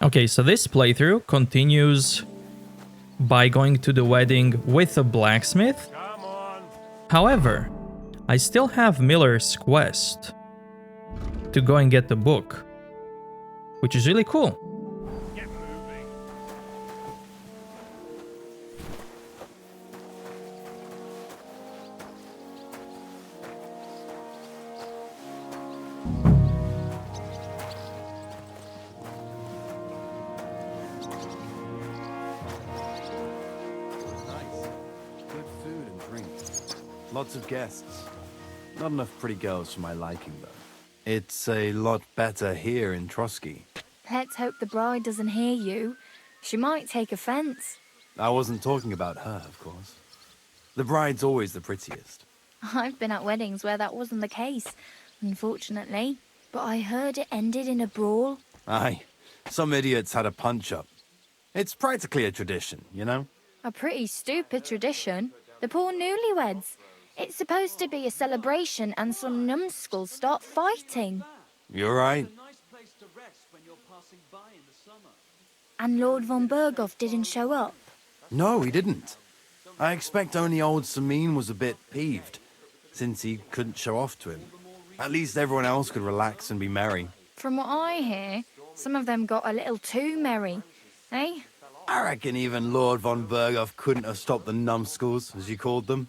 Okay, so this playthrough continues by going to the wedding with a blacksmith. Come on. However, I still have Miller's quest to go and get the book, which is really cool. Get moving. Nice. Good food and drink. Lots of guests. Not enough pretty girls for my liking, though. It's a lot better here in Trosky. Let's hope the bride doesn't hear you. She might take offense. I wasn't talking about her, of course. The bride's always the prettiest. I've been at weddings where that wasn't the case, unfortunately. But I heard it ended in a brawl. Aye, some idiots had a punch-up. It's practically a tradition, you know? A pretty stupid tradition. The poor newlyweds. It's supposed to be a celebration and some numbskulls start fighting. You're right. And Lord von Berghoff didn't show up. No, he didn't. I expect only old Samin was a bit peeved, since he couldn't show off to him. At least everyone else could relax and be merry. From what I hear, some of them got a little too merry. Eh? I reckon even Lord von Berghoff couldn't have stopped the numbskulls, as you called them.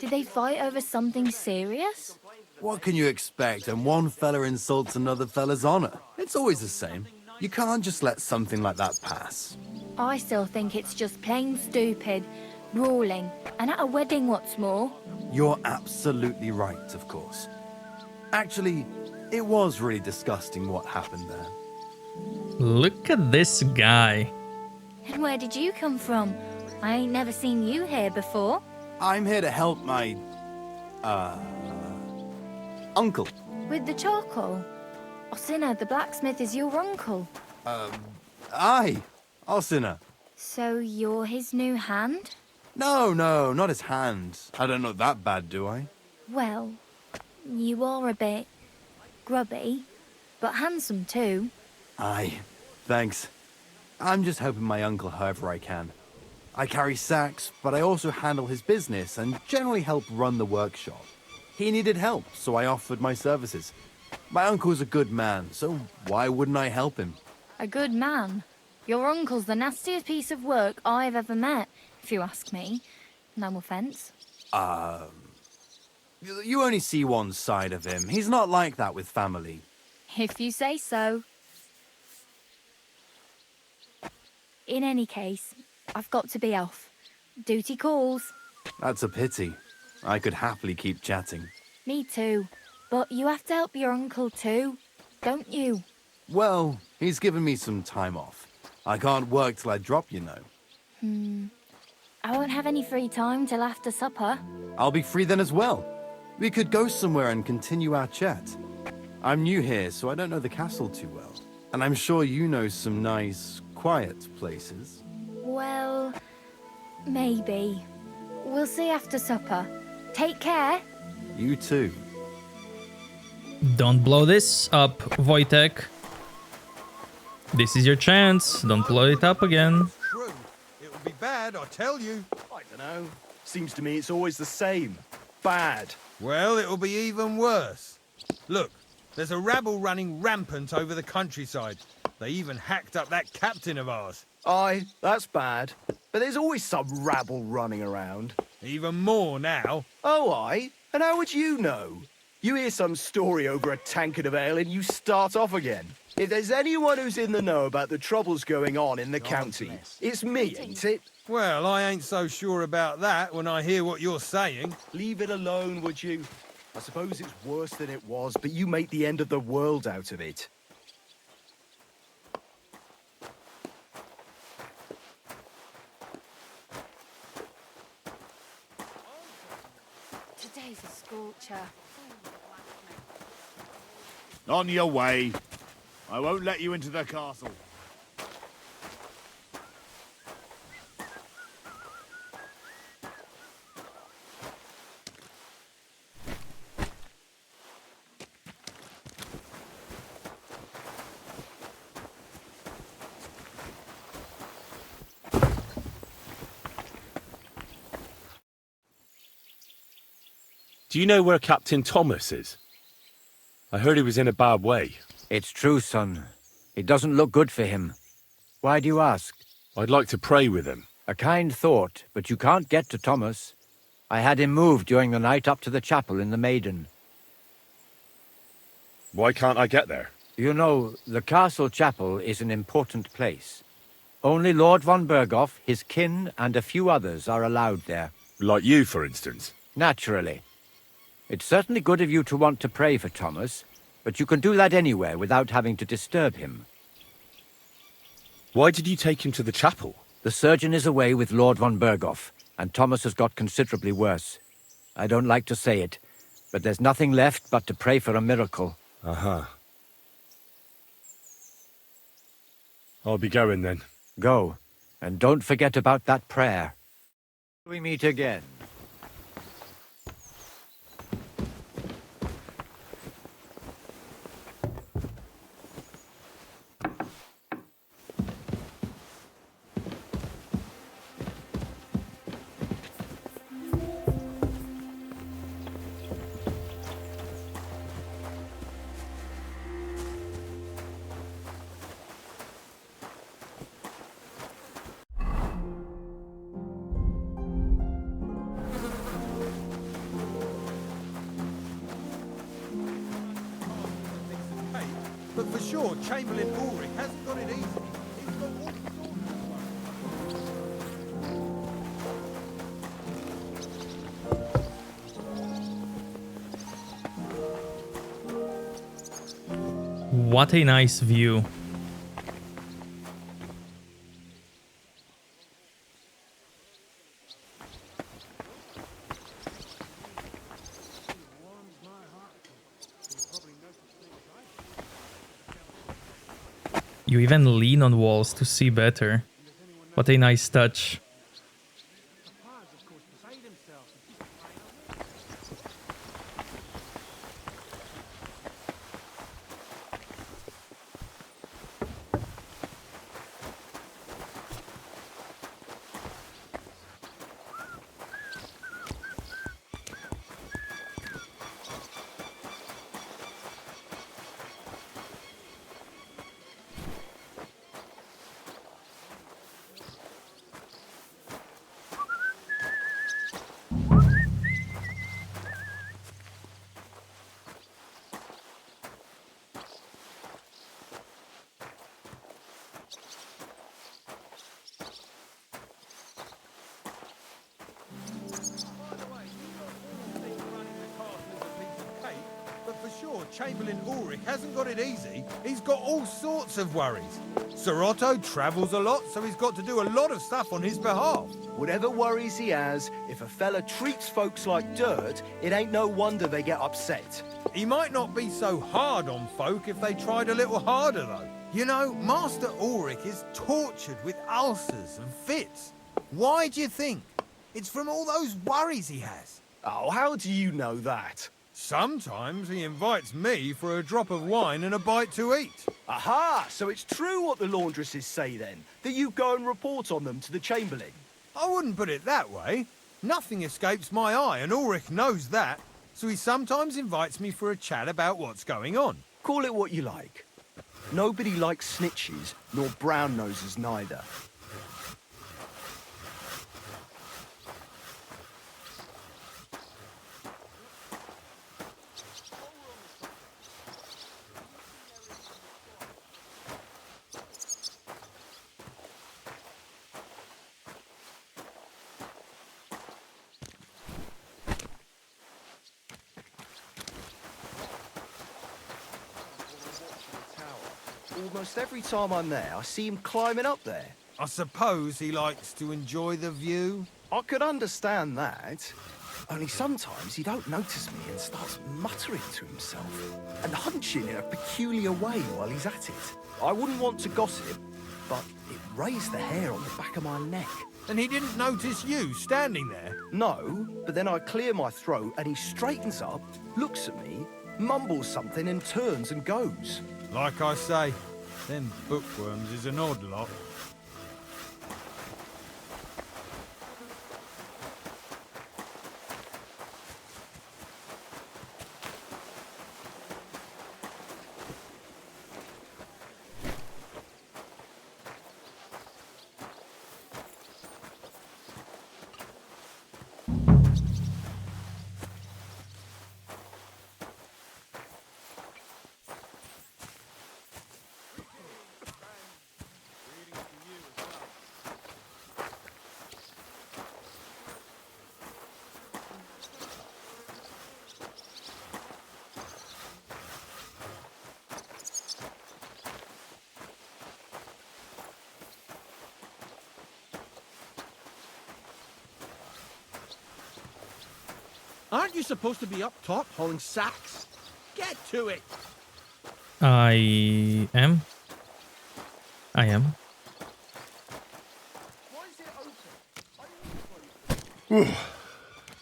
Did they fight over something serious? What can you expect when one fella insults another fella's honor? It's always the same. You can't just let something like that pass. I still think it's just plain stupid, brawling, and at a wedding what's more. You're absolutely right, of course. Actually, it was really disgusting what happened there. Look at this guy. And where did you come from? I ain't never seen you here before. I'm here to help my... uncle. With the charcoal? Osina, the blacksmith, is your uncle. Aye, Osina. So you're his new hand? No, not his hand. I don't look that bad, do I? Well, you are a bit grubby, but handsome too. Aye, thanks. I'm just helping my uncle however I can. I carry sacks, but I also handle his business and generally help run the workshop. He needed help, so I offered my services. My uncle's a good man, so why wouldn't I help him? A good man. Your uncle's the nastiest piece of work I've ever met, if you ask me. No offence. You only see one side of him. He's not like that with family. If you say so. In any case, I've got to be off. Duty calls. That's a pity. I could happily keep chatting. Me too. But you have to help your uncle too, don't you? Well, he's given me some time off. I can't work till I drop, you know. I won't have any free time till after supper. I'll be free then as well. We could go somewhere and continue our chat. I'm new here, so I don't know the castle too well. And I'm sure you know some nice, quiet places. Well, maybe. We'll see after supper. Take care. You too. Don't blow this up, Wojtek. This is your chance. Don't blow it up again. True. It would be bad, I tell you. I don't know. Seems to me it's always the same. Bad. Well, it'll be even worse. Look, there's a rabble running rampant over the countryside. They even hacked up that captain of ours. Aye, that's bad. But there's always some rabble running around. Even more now. Oh, aye? And how would you know? You hear some story over a tankard of ale and you start off again. If there's anyone who's in the know about the troubles going on in the county, it's me, ain't it? Well, I ain't so sure about that when I hear what you're saying. Leave it alone, would you? I suppose it's worse than it was, but you make the end of the world out of it. Today's a scorcher. On your way. I won't let you into the castle. Do you know where Captain Thomas is? I heard he was in a bad way. It's true, son. It doesn't look good for him. Why do you ask? I'd like to pray with him. A kind thought, but you can't get to Thomas. I had him moved during the night up to the chapel in the Maiden. Why can't I get there? You know, the castle chapel is an important place. Only Lord von Berghoff, his kin, and a few others are allowed there. Like you, for instance. Naturally. It's certainly good of you to want to pray for Thomas, but you can do that anywhere without having to disturb him. Why did you take him to the chapel? The surgeon is away with Lord von Berghoff, and Thomas has got considerably worse. I don't like to say it, but there's nothing left but to pray for a miracle. Uh-huh. I'll be going then. Go, and don't forget about that prayer. We meet again. But for sure, Chamberlain Ulrich hasn't got it easy. He's got all sorts of What a nice view. You even lean on walls to see better. What a nice touch. Chamberlain Ulrich hasn't got it easy. He's got all sorts of worries. Sir Otto travels a lot, so he's got to do a lot of stuff on his behalf. Whatever worries he has, if a fella treats folks like dirt, it ain't no wonder they get upset. He might not be so hard on folk if they tried a little harder, though. You know, Master Ulrich is tortured with ulcers and fits. Why do you think? It's from all those worries he has. Oh, how do you know that? Sometimes he invites me for a drop of wine and a bite to eat. Aha! So it's true what the laundresses say then, that you go and report on them to the Chamberlain? I wouldn't put it that way. Nothing escapes my eye, and Ulrich knows that, so he sometimes invites me for a chat about what's going on. Call it what you like. Nobody likes snitches, nor brown noses neither. Almost every time I'm there, I see him climbing up there. I suppose he likes to enjoy the view. I could understand that. Only sometimes he don't notice me and starts muttering to himself and hunching in a peculiar way while he's at it. I wouldn't want to gossip, but it raised the hair on the back of my neck. And he didn't notice you standing there? No, but then I clear my throat and he straightens up, looks at me, mumbles something and turns and goes. Like I say, them bookworms is an odd lot. Aren't you supposed to be up top hauling sacks? Get to it! I am. I am.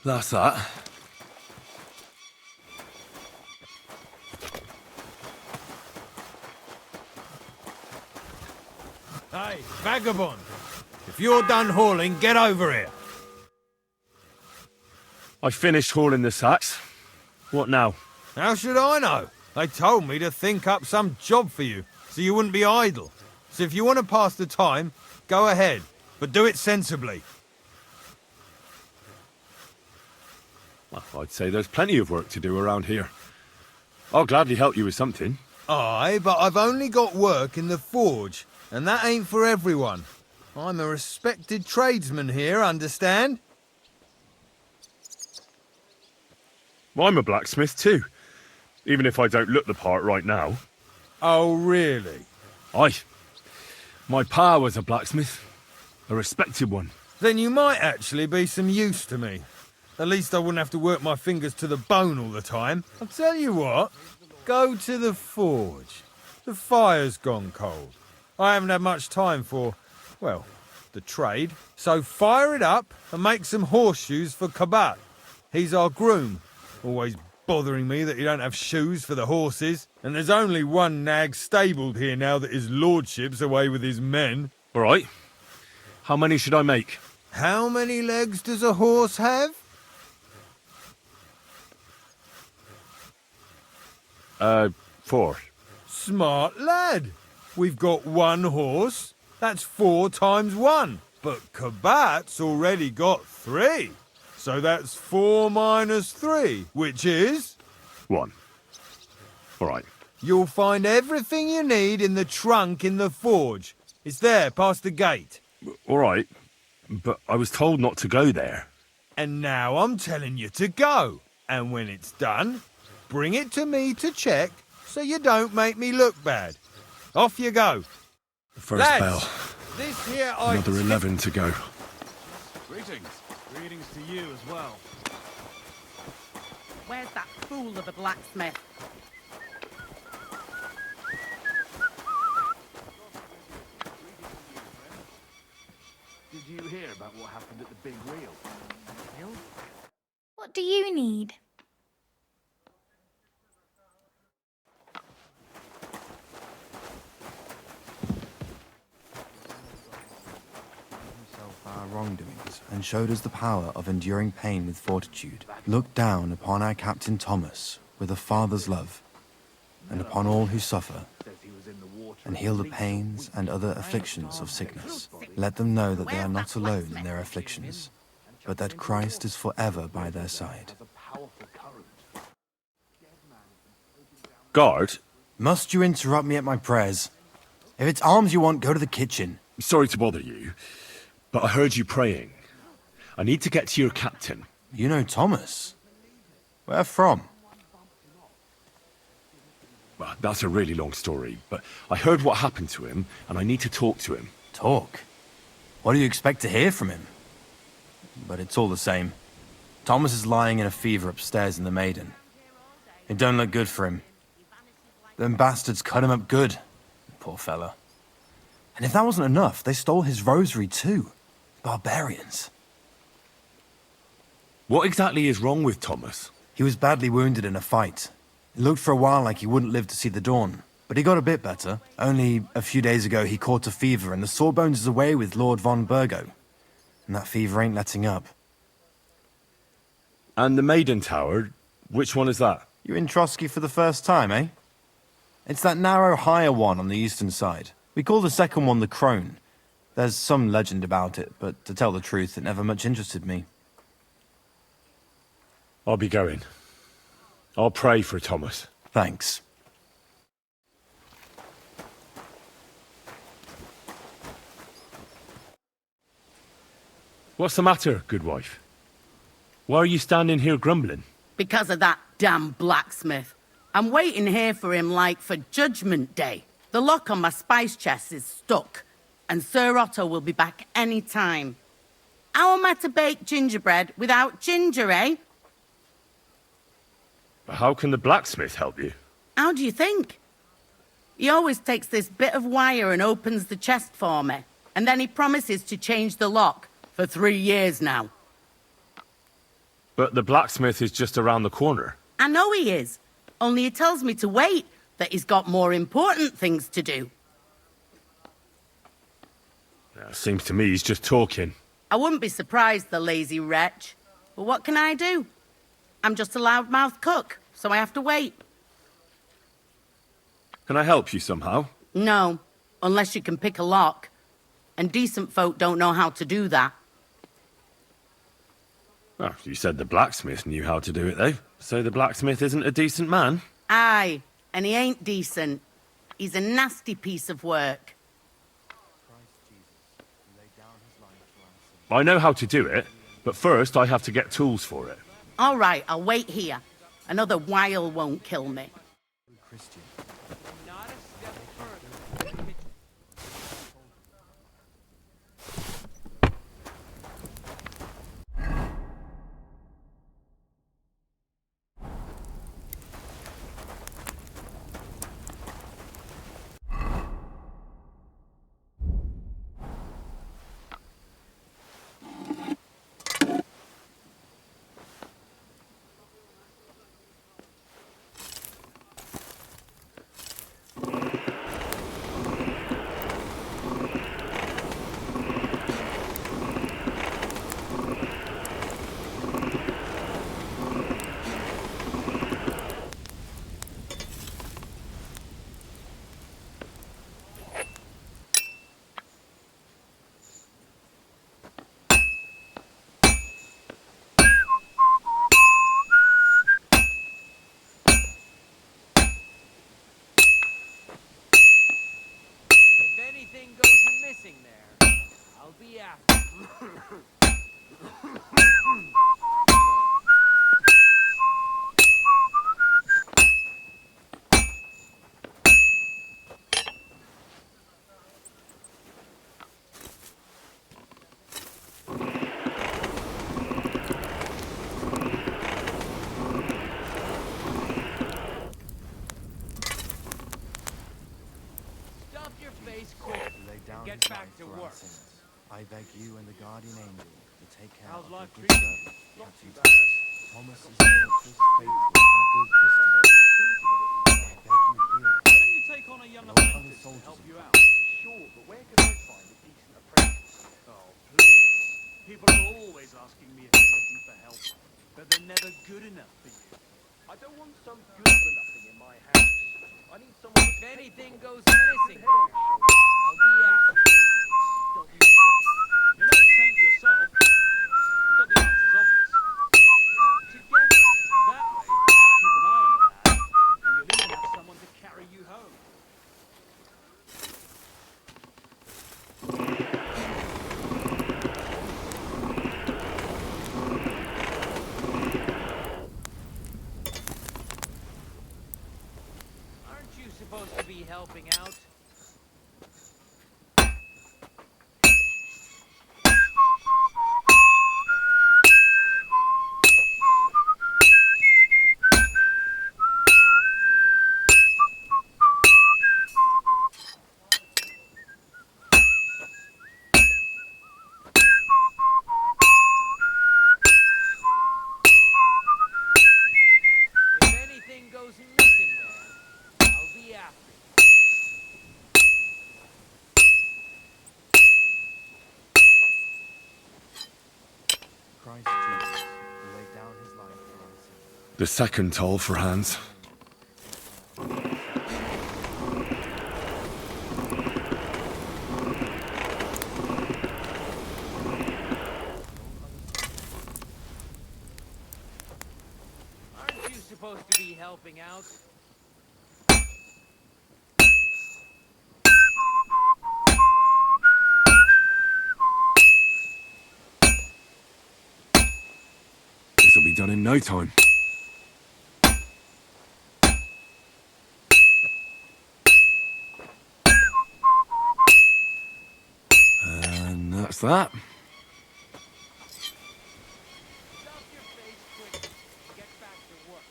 That's that. Hey, vagabond! If you're done hauling, get over here! I finished hauling the sacks. What now? How should I know? They told me to think up some job for you, so you wouldn't be idle. So if you want to pass the time, go ahead, but do it sensibly. Well, I'd say there's plenty of work to do around here. I'll gladly help you with something. Aye, but I've only got work in the forge, and that ain't for everyone. I'm a respected tradesman here, understand? Well, I'm a blacksmith too, even if I don't look the part right now. Oh, really? Aye. My pa was a blacksmith, a respected one. Then you might actually be some use to me. At least I wouldn't have to work my fingers to the bone all the time. I'll tell you what, go to the forge. The fire's gone cold. I haven't had much time for, well, the trade. So fire it up and make some horseshoes for Kabat. He's our groom. Always bothering me that you don't have shoes for the horses. And there's only one nag stabled here now that his lordship's away with his men. All right. How many should I make? How many legs does a horse have? 4. Smart lad. We've got one horse. That's 4 times 1. But Kabat's already got 3. So that's 4 minus 3, which is... 1. All right. You'll find everything you need in the trunk in the forge. It's there, past the gate. All right. But I was told not to go there. And now I'm telling you to go. And when it's done, bring it to me to check so you don't make me look bad. Off you go. First Lads, bell. This here Another 11 to go. Greetings. Greetings to you as well. Where's that fool of a blacksmith? Did you hear about what happened at the big reel? What do you need? Our wrongdoings and showed us the power of enduring pain with fortitude. Look down upon our Captain Thomas with a father's love, and upon all who suffer, and heal the pains and other afflictions of sickness. Let them know that they are not alone in their afflictions, but that Christ is forever by their side. Guard, Must you interrupt me at my prayers? If it's alms you want, go to the kitchen. sorry to bother you, but I heard you praying. I need to get to your captain. You know Thomas? Where from? Well, that's a really long story, but I heard what happened to him, and I need to talk to him. Talk? What do you expect to hear from him? But it's all the same. Thomas is lying in a fever upstairs in the Maiden. It don't look good for him. Them bastards cut him up good. Poor fella. And if that wasn't enough, they stole his rosary too. Barbarians. What exactly is wrong with Thomas? He was badly wounded in a fight. It looked for a while like he wouldn't live to see the dawn. But he got a bit better. Only a few days ago he caught a fever and the Sawbones is away with Lord von Burgo. And that fever ain't letting up. And the Maiden Tower, which one is that? You in Trosky for the first time, eh? It's that narrow, higher one on the eastern side. We call the second one the Crone. There's some legend about it, but to tell the truth, it never much interested me. I'll be going. I'll pray for Thomas. Thanks. What's the matter, good wife? Why are you standing here grumbling? Because of that damn blacksmith. I'm waiting here for him like for Judgment Day. The lock on my spice chest is stuck, and Sir Otto will be back any time. How am I to bake gingerbread without ginger, eh? How can the blacksmith help you? How do you think? He always takes this bit of wire and opens the chest for me. And then he promises to change the lock for 3 years now. But the blacksmith is just around the corner. I know he is. Only he tells me to wait, that he's got more important things to do. Seems to me he's just talking. I wouldn't be surprised, the lazy wretch. But what can I do? I'm just a loudmouth cook, so I have to wait. Can I help you somehow? No, unless you can pick a lock. And decent folk don't know how to do that. Oh, you said the blacksmith knew how to do it, though. So the blacksmith isn't a decent man? Aye, and he ain't decent. He's a nasty piece of work. I know how to do it, but first I have to get tools for it. All right, I'll wait here. Another while won't kill me. Get back to work. I beg you and the guardian angel to take care of the good servant, Captain Thomas is virtuous, faithful, and good Christian. I beg you hear him. Why don't you take on a young apprentice to help you out? Sure, but where can I find a decent apprentice? Oh, please. People are always asking me if you're looking for help, but they're never good enough for you. I don't want some good for nothing in my house. I need someone. If anything goes missing, I'll be after you. You're no saint yourself, but the answer's obvious. Together, that way, you'll keep an eye on the lad, and you'll even have someone to carry you home. Aren't you supposed to be helping out? If anything goes missing there, I'll be after you. Christ Jesus, who laid down his life for our sins. The second toll for Hans. Aren't you supposed to be helping out? This'll be done in no time. And that's that. Stuff your face quick. Get back to work.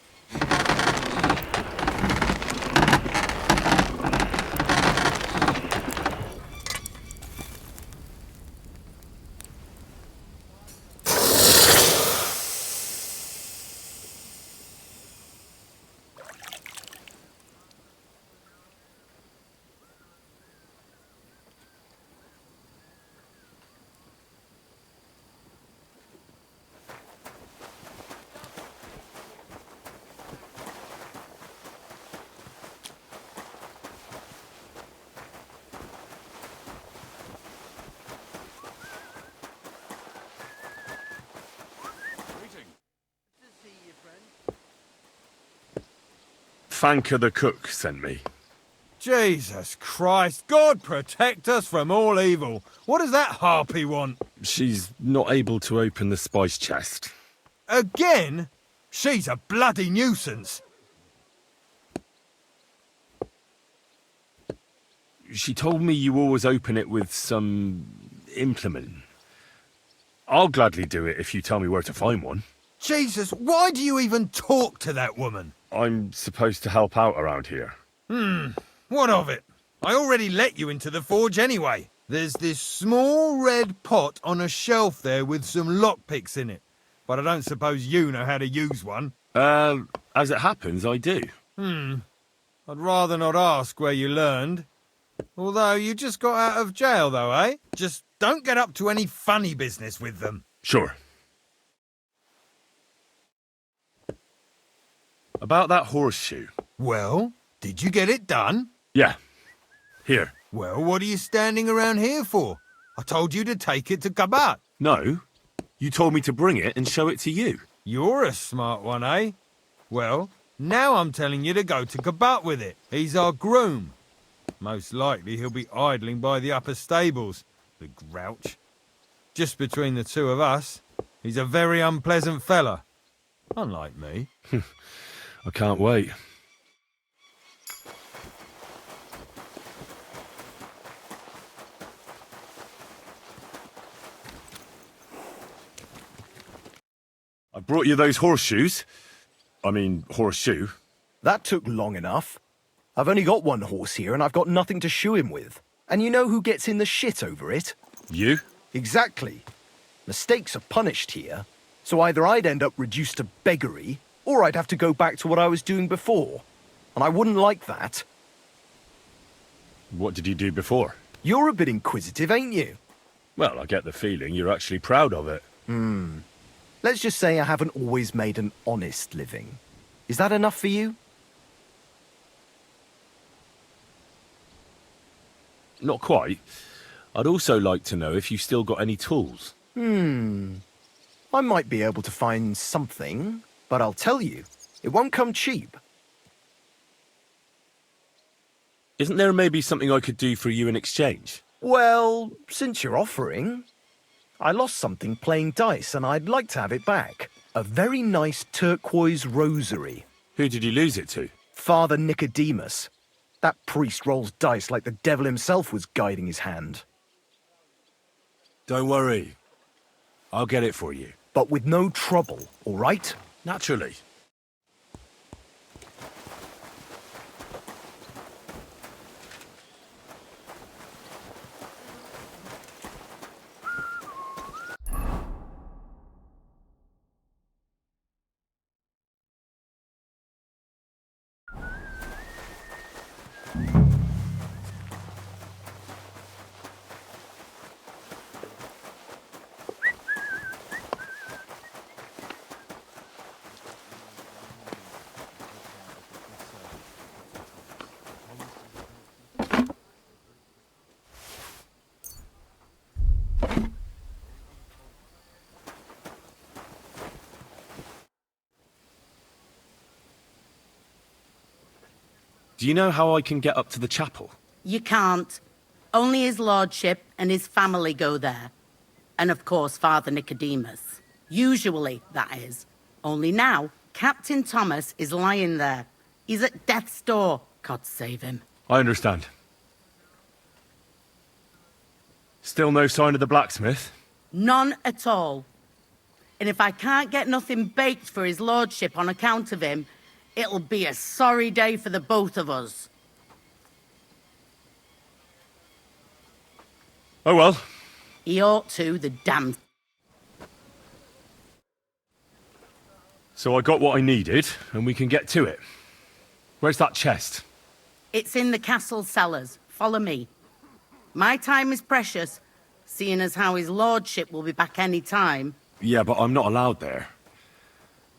Fanka the cook sent me. Jesus Christ, God protect us from all evil. What does that harpy want? She's not able to open the spice chest. Again? She's a bloody nuisance. She told me you always open it with some implement. I'll gladly do it if you tell me where to find one. Jesus, why do you even talk to that woman? I'm supposed to help out around here. What of it? I already let you into the forge anyway. There's this small red pot on a shelf there with some lockpicks in it. But I don't suppose you know how to use one. As it happens, I do. I'd rather not ask where you learned. Although you just got out of jail though, eh? Just don't get up to any funny business with them. Sure. About that horseshoe. Well, did you get it done? Yeah. Here. Well, what are you standing around here for? I told you to take it to Kabat. No. You told me to bring it and show it to you. You're a smart one, eh? Well, now I'm telling you to go to Kabat with it. He's our groom. Most likely he'll be idling by the upper stables, the grouch. Just between the two of us, he's a very unpleasant fella. Unlike me. I can't wait. I brought you those horseshoes. I mean, horseshoe. That took long enough. I've only got one horse here and I've got nothing to shoe him with. And you know who gets in the shit over it? You? Exactly. Mistakes are punished here, so either I'd end up reduced to beggary, or I'd have to go back to what I was doing before. And I wouldn't like that. What did you do before? You're a bit inquisitive, ain't you? Well, I get the feeling you're actually proud of it. Let's just say I haven't always made an honest living. Is that enough for you? Not quite. I'd also like to know if you still got any tools. I might be able to find something, but I'll tell you, it won't come cheap. Isn't there maybe something I could do for you in exchange? Well, since you're offering, I lost something playing dice and I'd like to have it back. A very nice turquoise rosary. Who did you lose it to? Father Nicodemus. That priest rolls dice like the devil himself was guiding his hand. Don't worry. I'll get it for you. But with no trouble, all right? Naturally. Do you know how I can get up to the chapel? You can't. Only his lordship and his family go there. And of course, Father Nicodemus. Usually, that is. Only now, Captain Thomas is lying there. He's at death's door. God save him. I understand. Still no sign of the blacksmith? None at all. And if I can't get nothing baked for his lordship on account of him, it'll be a sorry day for the both of us. Oh well. He ought to, the damn... So I got what I needed, and we can get to it. Where's that chest? It's in the castle cellars. Follow me. My time is precious, seeing as how his lordship will be back any time. Yeah, but I'm not allowed there.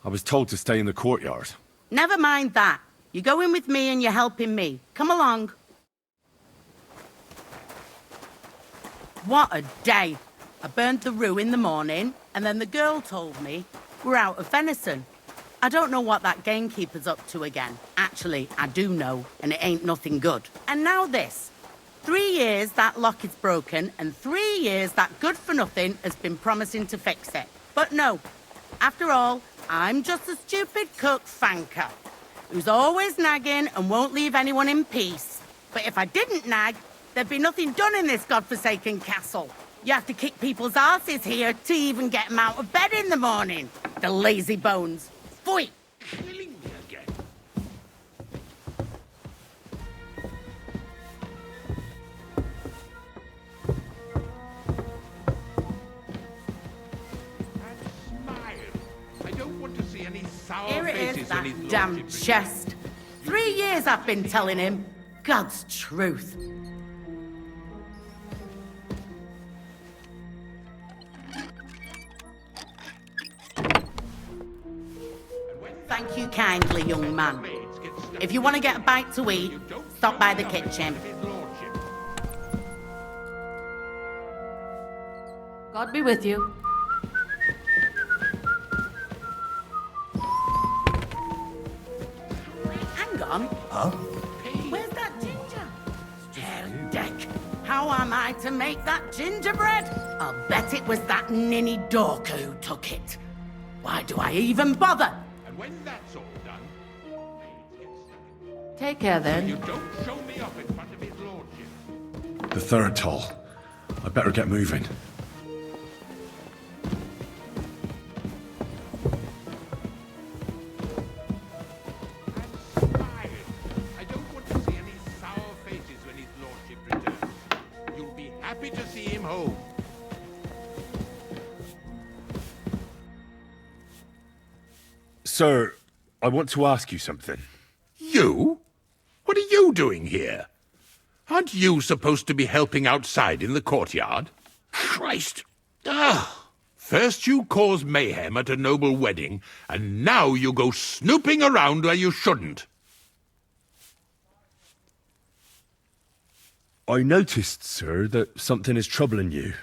I was told to stay in the courtyard. Never mind that. You're going with me and you're helping me. Come along. What a day. I burnt the rue in the morning, and then the girl told me we're out of venison. I don't know what that gamekeeper's up to again. Actually, I do know, and it ain't nothing good. And now this. 3 years that lock is broken, and 3 years that good-for-nothing has been promising to fix it. But no. After all, I'm just a stupid cook fanker who's always nagging and won't leave anyone in peace. But if I didn't nag, there'd be nothing done in this godforsaken castle. You have to kick people's asses here to even get them out of bed in the morning. The lazy bones. Pfui! Killing me again. And smile. I don't want to see any sour Here it faces is, that when his damn lordship chest. 3 years I've been telling him. God's truth. Thank you kindly, young man. If you want to get a bite to eat, stop by the kitchen. God be with you. Hang on. Huh? Where's that ginger? Hell, Deck. How am I to make that gingerbread? I'll bet it was that ninny Dorker who took it. Why do I even bother? And when that's all done, maids get stuck. Take care then. You don't show me up in front of his lordship. The third toll. I better get moving. And smile. I don't want to see any sour faces when his lordship returns. You'll be happy to see him home. Sir, I want to ask you something. You? What are you doing here? Aren't you supposed to be helping outside in the courtyard? Christ! Ah! First you cause mayhem at a noble wedding, and now you go snooping around where you shouldn't. I noticed, sir, that something is troubling you.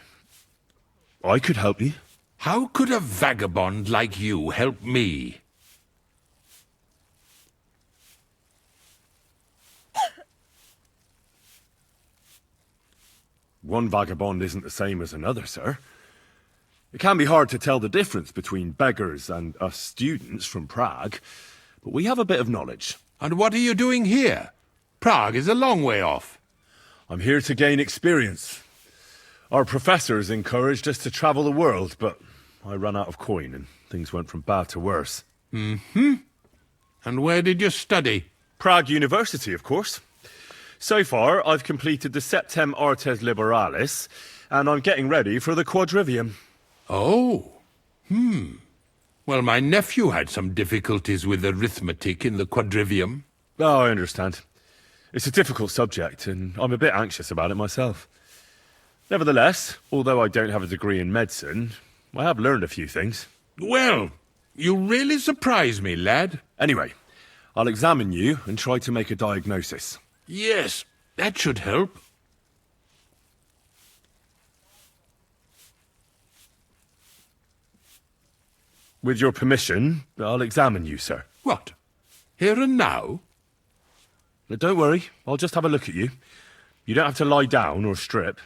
I could help you. How could a vagabond like you help me? One vagabond isn't the same as another, sir. It can be hard to tell the difference between beggars and us students from Prague, but we have a bit of knowledge. And what are you doing here? Prague is a long way off. I'm here to gain experience. Our professors encouraged us to travel the world, but I ran out of coin and things went from bad to worse. Mm-hmm. And where did you study? Prague University, of course. So far, I've completed the Septem Artes Liberalis, and I'm getting ready for the Quadrivium. Oh. Well, my nephew had some difficulties with arithmetic in the Quadrivium. Oh, I understand. It's a difficult subject, and I'm a bit anxious about it myself. Nevertheless, although I don't have a degree in medicine, I have learned a few things. Well, you really surprise me, lad. Anyway, I'll examine you and try to make a diagnosis. Yes, that should help. With your permission, I'll examine you, sir. What? Here and now? Don't worry, I'll just have a look at you. You don't have to lie down or strip.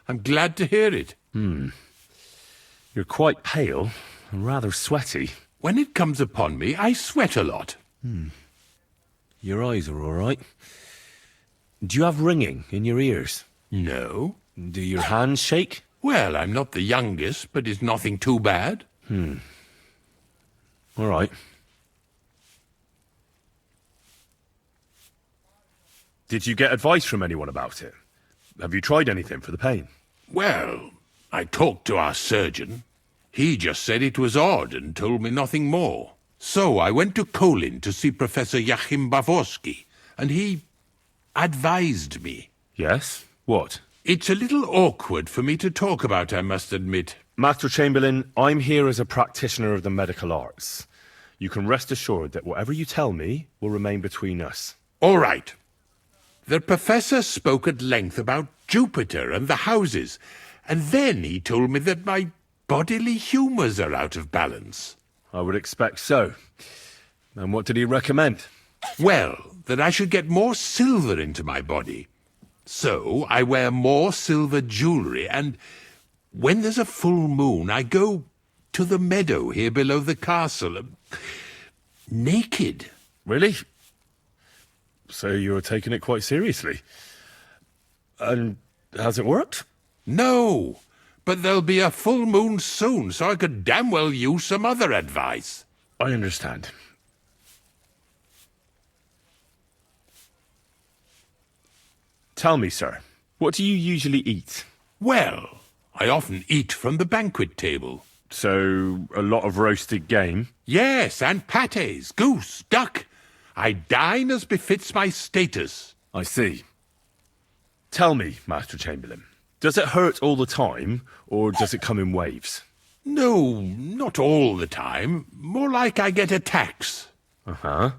I'm glad to hear it. You're quite pale and rather sweaty. When it comes upon me, I sweat a lot. Your eyes are all right. Do you have ringing in your ears? No. Do your hands shake? Well, I'm not the youngest, but it's nothing too bad. All right. Did you get advice from anyone about it? Have you tried anything for the pain? Well, I talked to our surgeon. He just said it was odd and told me nothing more. So I went to Kolin to see Professor Joachim Bavorsky, and he advised me. Yes? What? It's a little awkward for me to talk about, I must admit. Master Chamberlain, I'm here as a practitioner of the medical arts. You can rest assured that whatever you tell me will remain between us. All right. The professor spoke at length about Jupiter and the houses, and then he told me that my bodily humours are out of balance. I would expect so. And what did he recommend? Well, that I should get more silver into my body. So I wear more silver jewelry, and when there's a full moon, I go to the meadow here below the castle, naked. Really? So you're taking it quite seriously. And has it worked? No, but there'll be a full moon soon, so I could damn well use some other advice. I understand. Tell me, sir, what do you usually eat? Well, I often eat from the banquet table. So, a lot of roasted game? Yes, and pâtés, goose, duck. I dine as befits my status. I see. Tell me, Master Chamberlain, does it hurt all the time, or does it come in waves? No, not all the time. More like I get attacks. Uh-huh.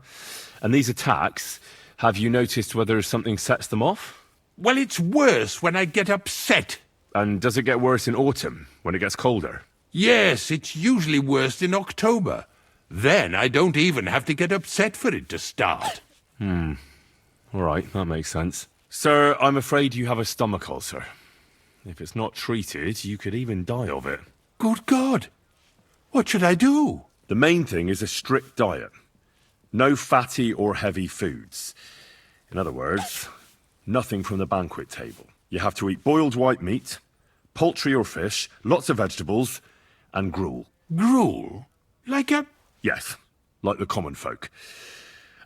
And these attacks, have you noticed whether something sets them off? Well, it's worse when I get upset. And does it get worse in autumn, when it gets colder? Yes, it's usually worst in October. Then I don't even have to get upset for it to start. All right, that makes sense. Sir, I'm afraid you have a stomach ulcer. If it's not treated, you could even die of it. Good God! What should I do? The main thing is a strict diet. No fatty or heavy foods. In other words, nothing from the banquet table. You have to eat boiled white meat, poultry or fish, lots of vegetables, and gruel. Gruel? Like a... Yes, like the common folk.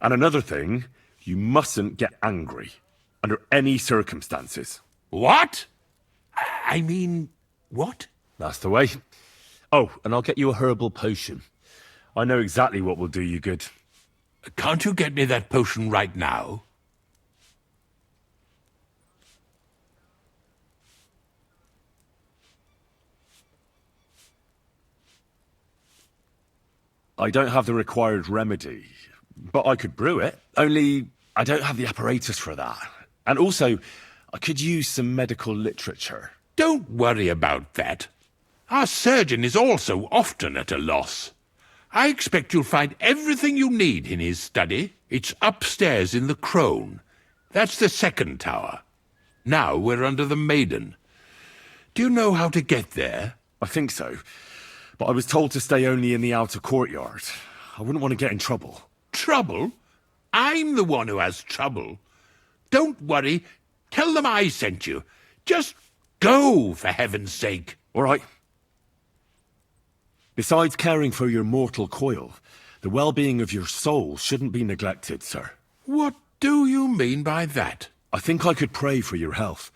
And another thing, you mustn't get angry, under any circumstances. What? I mean, what? That's the way. Oh, and I'll get you a herbal potion. I know exactly what will do you good. Can't you get me that potion right now? I don't have the required remedy, but I could brew it. Only, I don't have the apparatus for that. And also, I could use some medical literature. Don't worry about that. Our surgeon is also often at a loss. I expect you'll find everything you need in his study. It's upstairs in the Crone. That's the second tower. Now we're under the Maiden. Do you know how to get there? I think so. But I was told to stay only in the outer courtyard. I wouldn't want to get in trouble. Trouble? I'm the one who has trouble. Don't worry. Tell them I sent you. Just go, for heaven's sake. All right. Besides caring for your mortal coil, the well-being of your soul shouldn't be neglected, sir. What do you mean by that? I think I could pray for your health.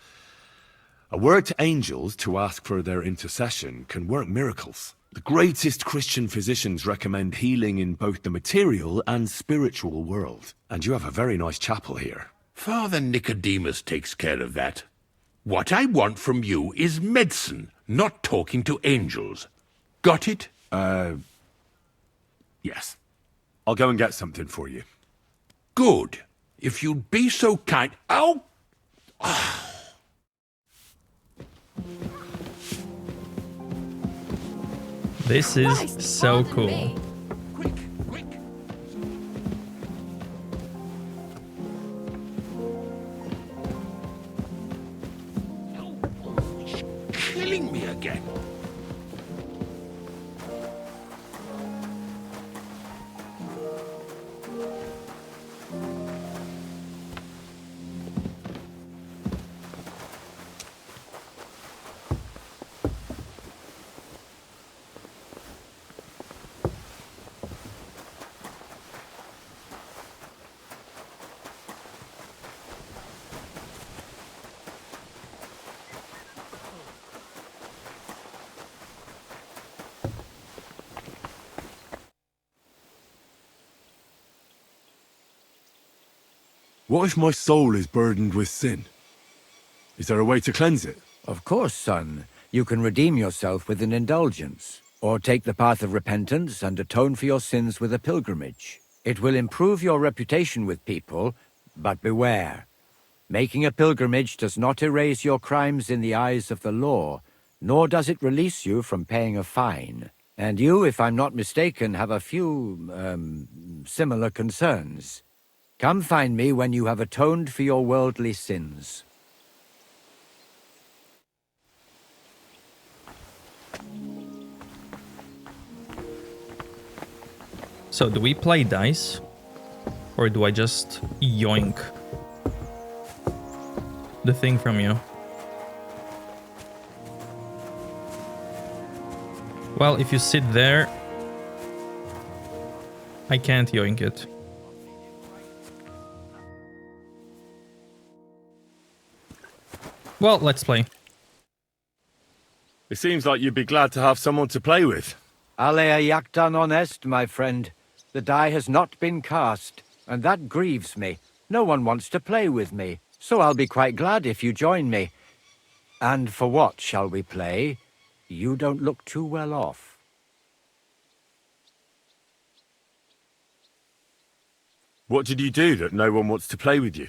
A word to angels to ask for their intercession can work miracles. The greatest Christian physicians recommend healing in both the material and spiritual world. And you have a very nice chapel here. Father Nicodemus takes care of that. What I want from you is medicine, not talking to angels. Got it? Yes. I'll go and get something for you. Good. If you'd be so kind... Ow! This is so cool. Quick, quick! He's killing me again. What if my soul is burdened with sin? Is there a way to cleanse it? Of course, son. You can redeem yourself with an indulgence, or take the path of repentance and atone for your sins with a pilgrimage. It will improve your reputation with people, but beware. Making a pilgrimage does not erase your crimes in the eyes of the law, nor does it release you from paying a fine. And you, if I'm not mistaken, have a few, similar concerns. Come find me when you have atoned for your worldly sins. So, do we play dice? Or do I just yoink the thing from you? Well, if you sit there, I can't yoink it. Well, let's play. It seems like you'd be glad to have someone to play with. Alea jactan honest, my friend. The die has not been cast, and that grieves me. No one wants to play with me, so I'll be quite glad if you join me. And for what shall we play? You don't look too well off. What did you do that no one wants to play with you?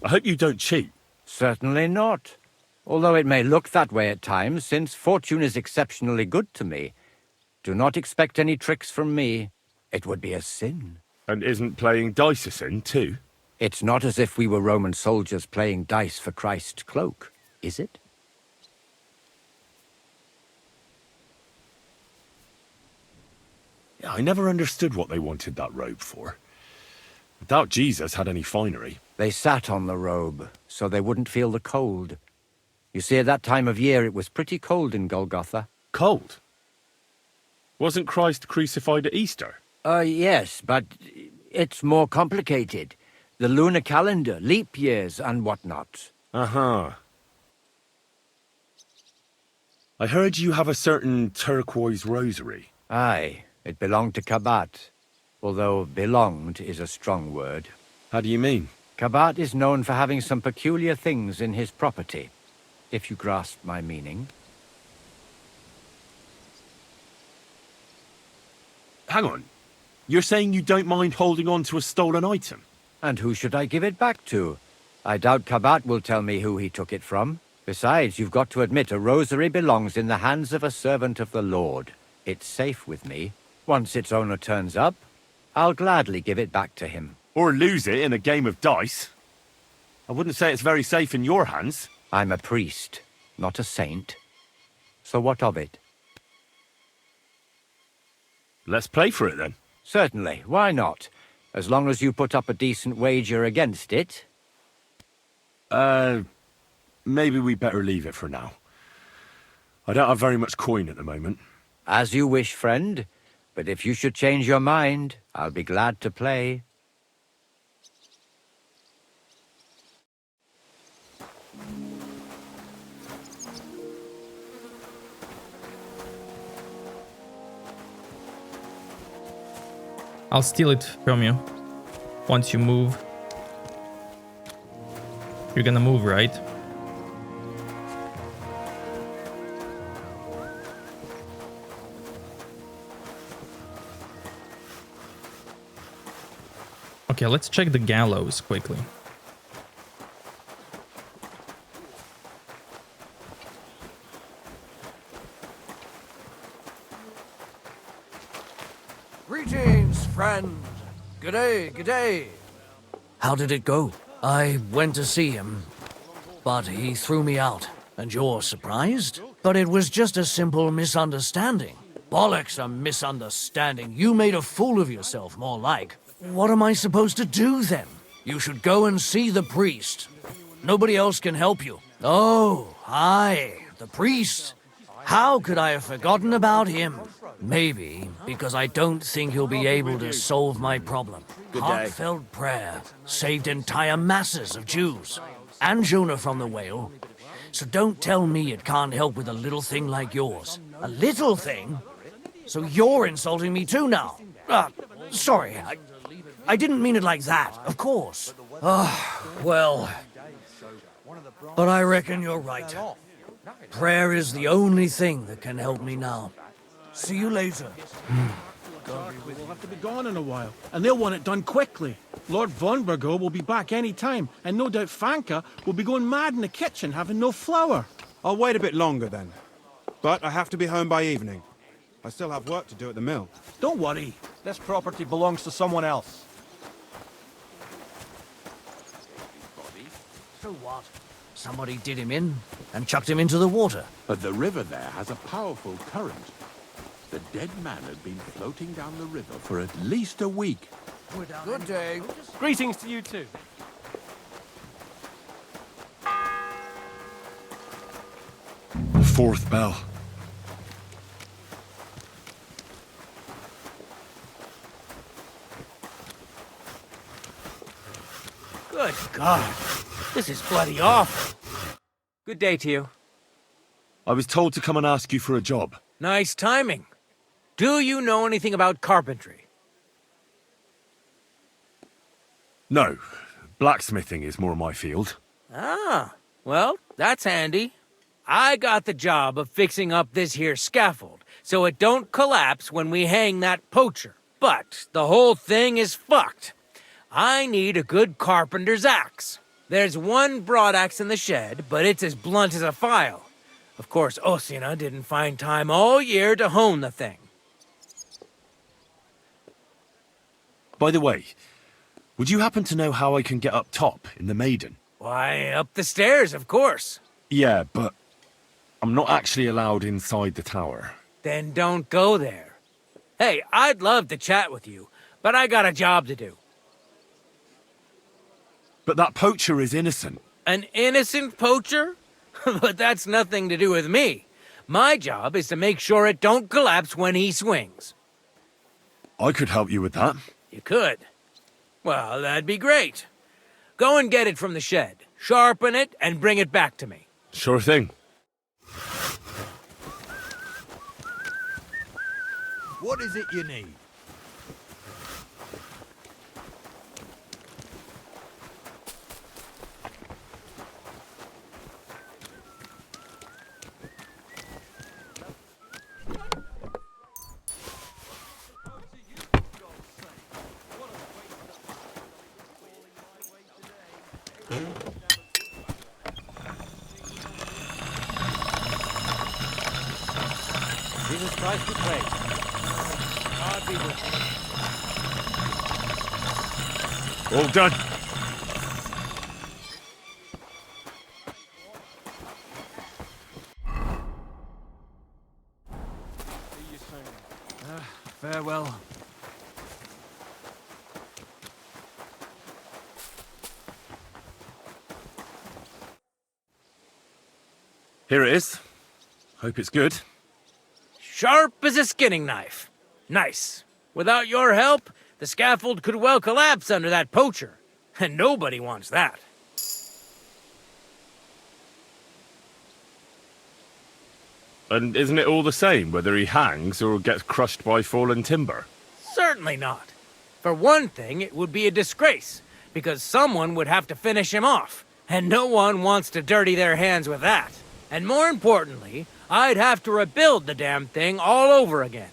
I hope you don't cheat. Certainly not. Although it may look that way at times, since fortune is exceptionally good to me. Do not expect any tricks from me. It would be a sin. And isn't playing dice a sin, too? It's not as if we were Roman soldiers playing dice for Christ's cloak, is it? Yeah, I never understood what they wanted that robe for. I doubt Jesus had any finery. They sat on the robe, so they wouldn't feel the cold. You see, at that time of year, it was pretty cold in Golgotha. Cold? Wasn't Christ crucified at Easter? Yes, but it's more complicated. The lunar calendar, leap years, and whatnot. Uh-huh. I heard you have a certain turquoise rosary. Aye, it belonged to Kabat. Although belonged is a strong word. How do you mean? Kabat is known for having some peculiar things in his property, if you grasp my meaning. Hang on. You're saying you don't mind holding on to a stolen item? And who should I give it back to? I doubt Kabat will tell me who he took it from. Besides, you've got to admit a rosary belongs in the hands of a servant of the Lord. It's safe with me. Once its owner turns up, I'll gladly give it back to him. Or lose it in a game of dice. I wouldn't say it's very safe in your hands. I'm a priest, not a saint. So what of it? Let's play for it then. Certainly, why not? As long as you put up a decent wager against it. Maybe we better leave it for now. I don't have very much coin at the moment. As you wish, friend. But if you should change your mind, I'll be glad to play. I'll steal it from you. Once you move. You're gonna move, right? Okay, let's check the gallows quickly. Greetings, friend. G'day, g'day. How did it go? I went to see him, but he threw me out. And you're surprised? But it was just a simple misunderstanding. Bollocks, a misunderstanding. You made a fool of yourself, more like. What am I supposed to do then? You should go and see the priest. Nobody else can help you. Oh, aye, the priest. How could I have forgotten about him? Maybe because I don't think he'll be able to solve my problem. Heartfelt prayer saved entire masses of Jews. And Jonah from the whale. So don't tell me it can't help with a little thing like yours. A little thing? So you're insulting me too now? Sorry, I didn't mean it like that, of course. Well... But I reckon you're right. Prayer is the only thing that can help me now. See you later. We'll have to be gone in a while, and they'll want it done quickly. Lord Vonbergo will be back any time, and no doubt Fanka will be going mad in the kitchen having no flour. I'll wait a bit longer then. But I have to be home by evening. I still have work to do at the mill. Don't worry. This property belongs to someone else. So what? Somebody did him in and chucked him into the water. But the river there has a powerful current. The dead man had been floating down the river for at least a week. Good day. Greetings to you too. The fourth bell. Good God. This is bloody awful. Good day to you. I was told to come and ask you for a job. Nice timing. Do you know anything about carpentry? No. Blacksmithing is more my field. Ah, well, that's handy. I got the job of fixing up this here scaffold, so it don't collapse when we hang that poacher. But the whole thing is fucked. I need a good carpenter's axe. There's one broadaxe in the shed, but it's as blunt as a file. Of course, Osina didn't find time all year to hone the thing. By the way, would you happen to know how I can get up top in the Maiden? Why, up the stairs, of course. Yeah, but I'm not actually allowed inside the tower. Then don't go there. Hey, I'd love to chat with you, but I got a job to do. But that poacher is innocent. An innocent poacher? But that's nothing to do with me. My job is to make sure it don't collapse when he swings. I could help you with that. You could? Well, that'd be great. Go and get it from the shed, sharpen it, and bring it back to me. Sure thing. What is it you need? Jesus Christ be praised. God be with you. All done. Farewell. Here it is. Hope it's good. Sharp as a skinning knife. Nice. Without your help, the scaffold could well collapse under that poacher. And nobody wants that. And isn't it all the same whether he hangs or gets crushed by fallen timber? Certainly not. For one thing, it would be a disgrace, because someone would have to finish him off, and no one wants to dirty their hands with that. And more importantly, I'd have to rebuild the damn thing all over again.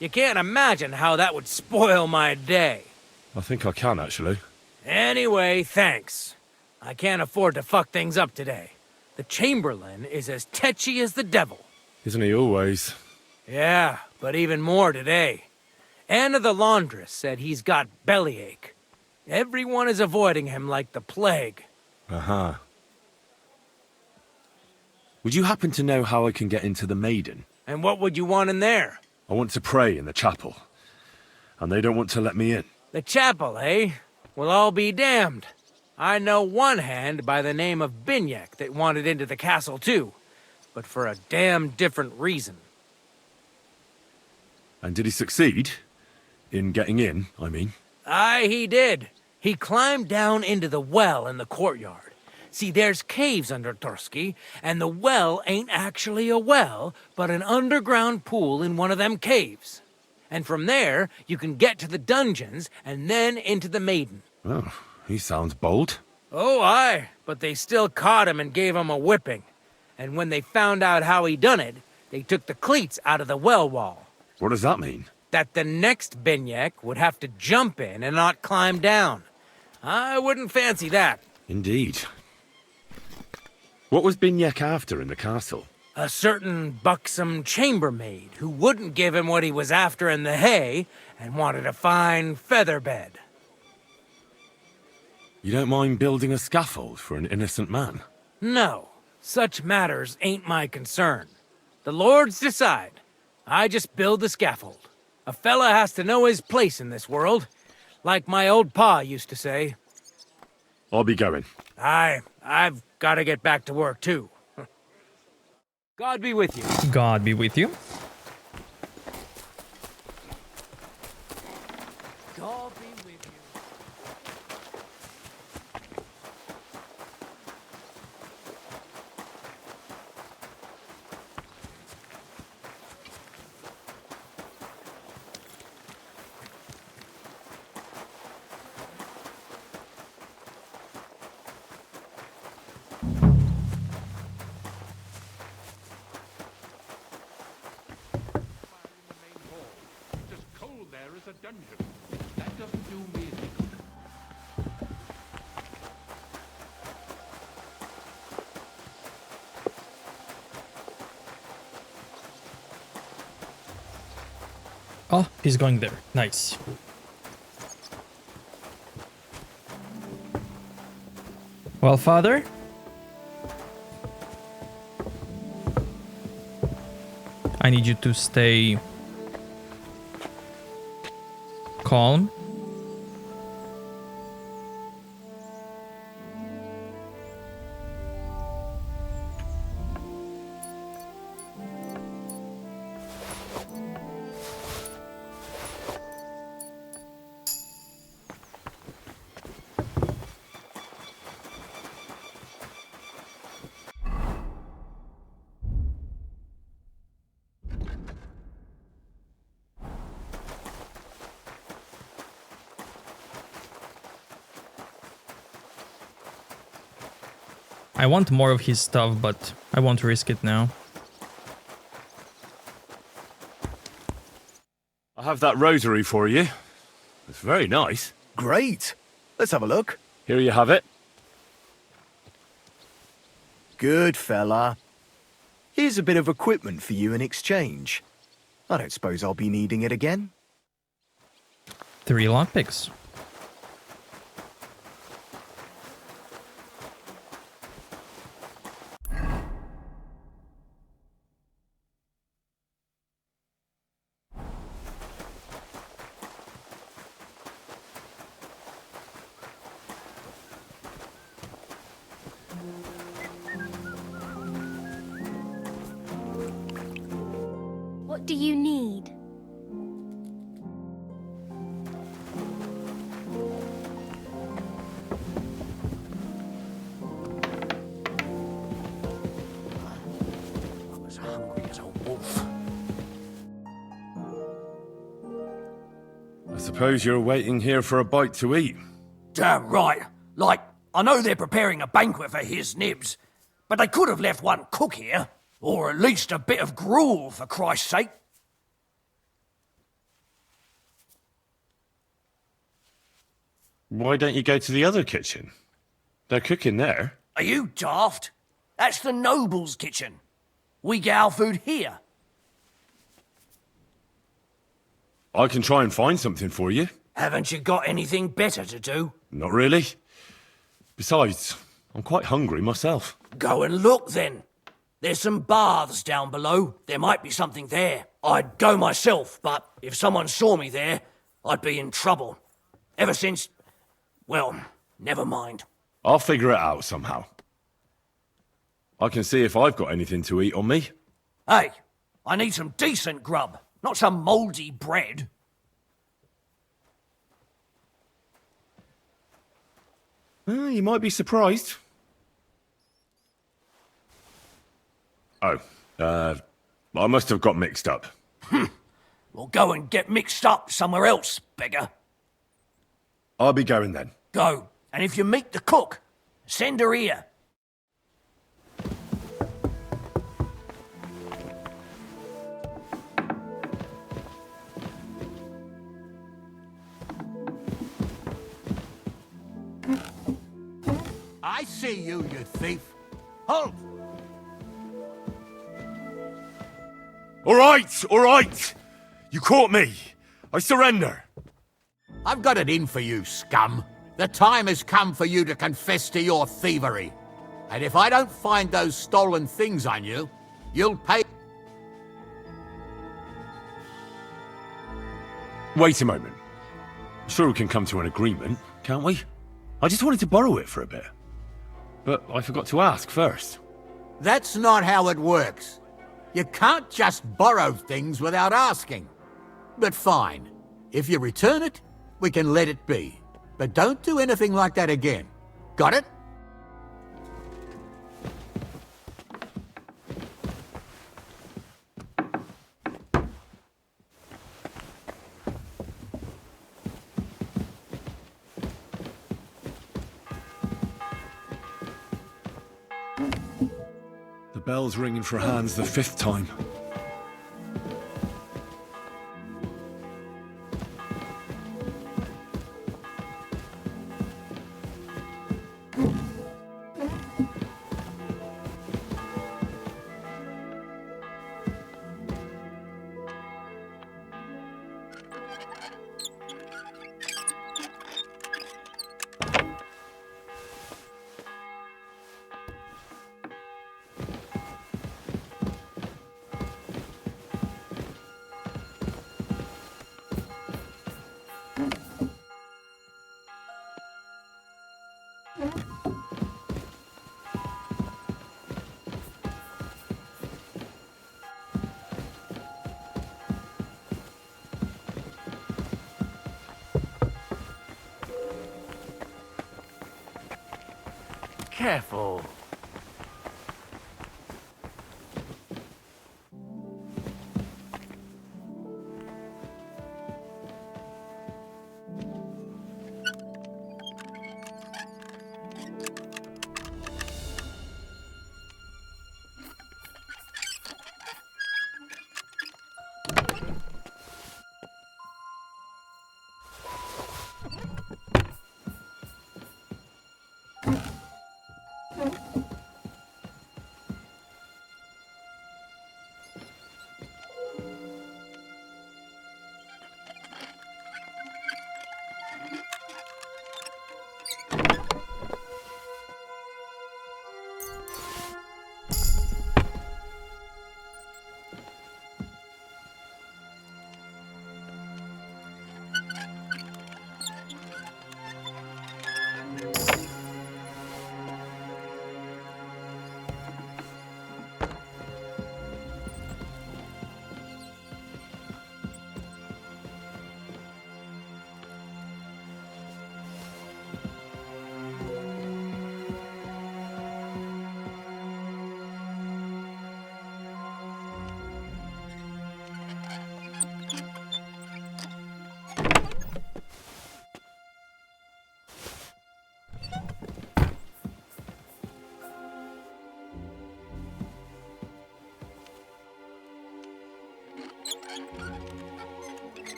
You can't imagine how that would spoil my day. I think I can, actually. Anyway, thanks. I can't afford to fuck things up today. The Chamberlain is as tetchy as the devil. Isn't he always? Yeah, but even more today. Anna the laundress said he's got bellyache. Everyone is avoiding him like the plague. Uh-huh. Would you happen to know how I can get into the Maiden? And what would you want in there? I want to pray in the chapel. And they don't want to let me in. The chapel, eh? Well, I'll be damned. I know one hand by the name of Binyek that wanted into the castle too. But for a damn different reason. And did he succeed? In getting in, I mean? Aye, he did. He climbed down into the well in the courtyard. See, there's caves under Trosky, and the well ain't actually a well, but an underground pool in one of them caves. And from there, you can get to the dungeons, and then into the Maiden. Oh, he sounds bold. Oh, aye, but they still caught him and gave him a whipping. And when they found out how he done it, they took the cleats out of the well wall. What does that mean? That the next Binyek would have to jump in and not climb down. I wouldn't fancy that. Indeed. What was Binyek after in the castle? A certain buxom chambermaid who wouldn't give him what he was after in the hay and wanted a fine feather bed. You don't mind building a scaffold for an innocent man? No, such matters ain't my concern. The lords decide. I just build the scaffold. A fella has to know his place in this world, like my old pa used to say. I'll be going. I've got to get back to work too. God be with you. God be with you. God be with you. Just cold there is a dungeon. That doesn't do me any good. Oh, he's going there. Nice. Well, father? I need you to stay calm. I want more of his stuff, but I won't risk it now. I have that rosary for you. It's very nice. Great. Let's have a look. Here you have it. Good fella. Here's a bit of equipment for you in exchange. I don't suppose I'll be needing it again. 3 lockpicks. What do you need? I was hungry as a wolf. I suppose you're waiting here for a bite to eat. Damn right. Like, I know they're preparing a banquet for his nibs, but they could have left one cook here. Or at least a bit of gruel, for Christ's sake. Why don't you go to the other kitchen? They're cooking there. Are you daft? That's the noble's kitchen. We get our food here. I can try and find something for you. Haven't you got anything better to do? Not really. Besides, I'm quite hungry myself. Go and look then. There's some baths down below. There might be something there. I'd go myself, but if someone saw me there, I'd be in trouble. Ever since... well, never mind. I'll figure it out somehow. I can see if I've got anything to eat on me. Hey, I need some decent grub, not some mouldy bread. You might be surprised. Oh, I must have got mixed up. Well, go and get mixed up somewhere else, beggar. I'll be going then. Go, and if you meet the cook, send her here. I see you, you thief. Halt! All right! You caught me. I surrender. I've got it in for you, scum. The time has come for you to confess to your thievery. And if I don't find those stolen things on you, you'll pay... Wait a moment. I'm sure we can come to an agreement, can't we? I just wanted to borrow it for a bit. But I forgot to ask first. That's not how it works. You can't just borrow things without asking. But fine. If you return it, we can let it be. But don't do anything like that again. Got it? The bell's ringing for Hans the 5th time. Careful.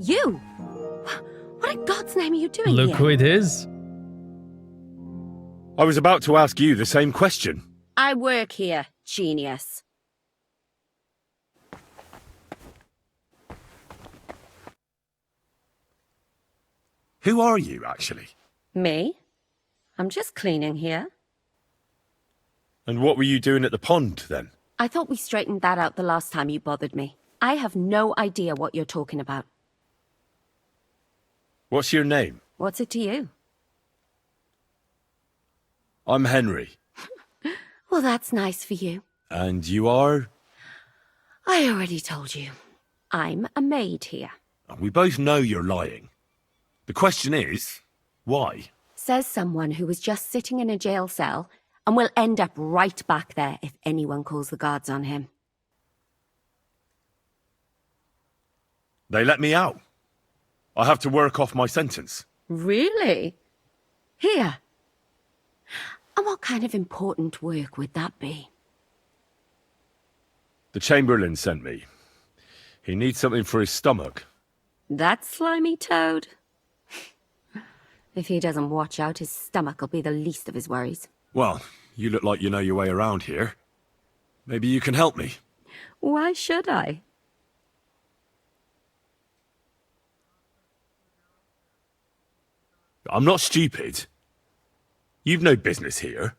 You? What in God's name are you doing Look here? who it is. I was about to ask you the same question. I work here, genius. Who are you, actually? Me? I'm just cleaning here. And what were you doing at the pond, then? I thought we straightened that out the last time you bothered me. I have no idea what you're talking about. What's your name? What's it to you? I'm Henry. Well, that's nice for you. And you are? I already told you. I'm a maid here. We both know you're lying. The question is, why? Says someone who was just sitting in a jail cell and will end up right back there if anyone calls the guards on him. They let me out. I have to work off my sentence. Really? Here? And what kind of important work would that be? The Chamberlain sent me. He needs something for his stomach. That slimy toad? If he doesn't watch out, his stomach will be the least of his worries. Well, you look like you know your way around here. Maybe you can help me. Why should I? I'm not stupid. You've no business here.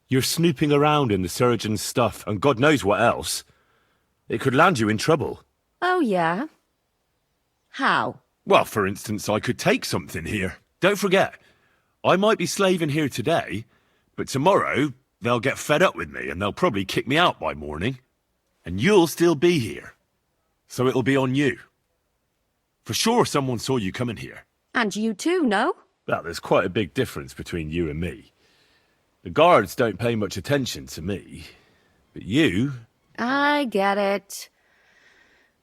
You're snooping around in the surgeon's stuff, and God knows what else. It could land you in trouble. Oh, yeah? How? Well, for instance, I could take something here. Don't forget, I might be slaving here today, but tomorrow they'll get fed up with me and they'll probably kick me out by morning. And you'll still be here. So it'll be on you. For sure someone saw you coming here. And you too, no? Well, there's quite a big difference between you and me. The guards don't pay much attention to me, but you... I get it.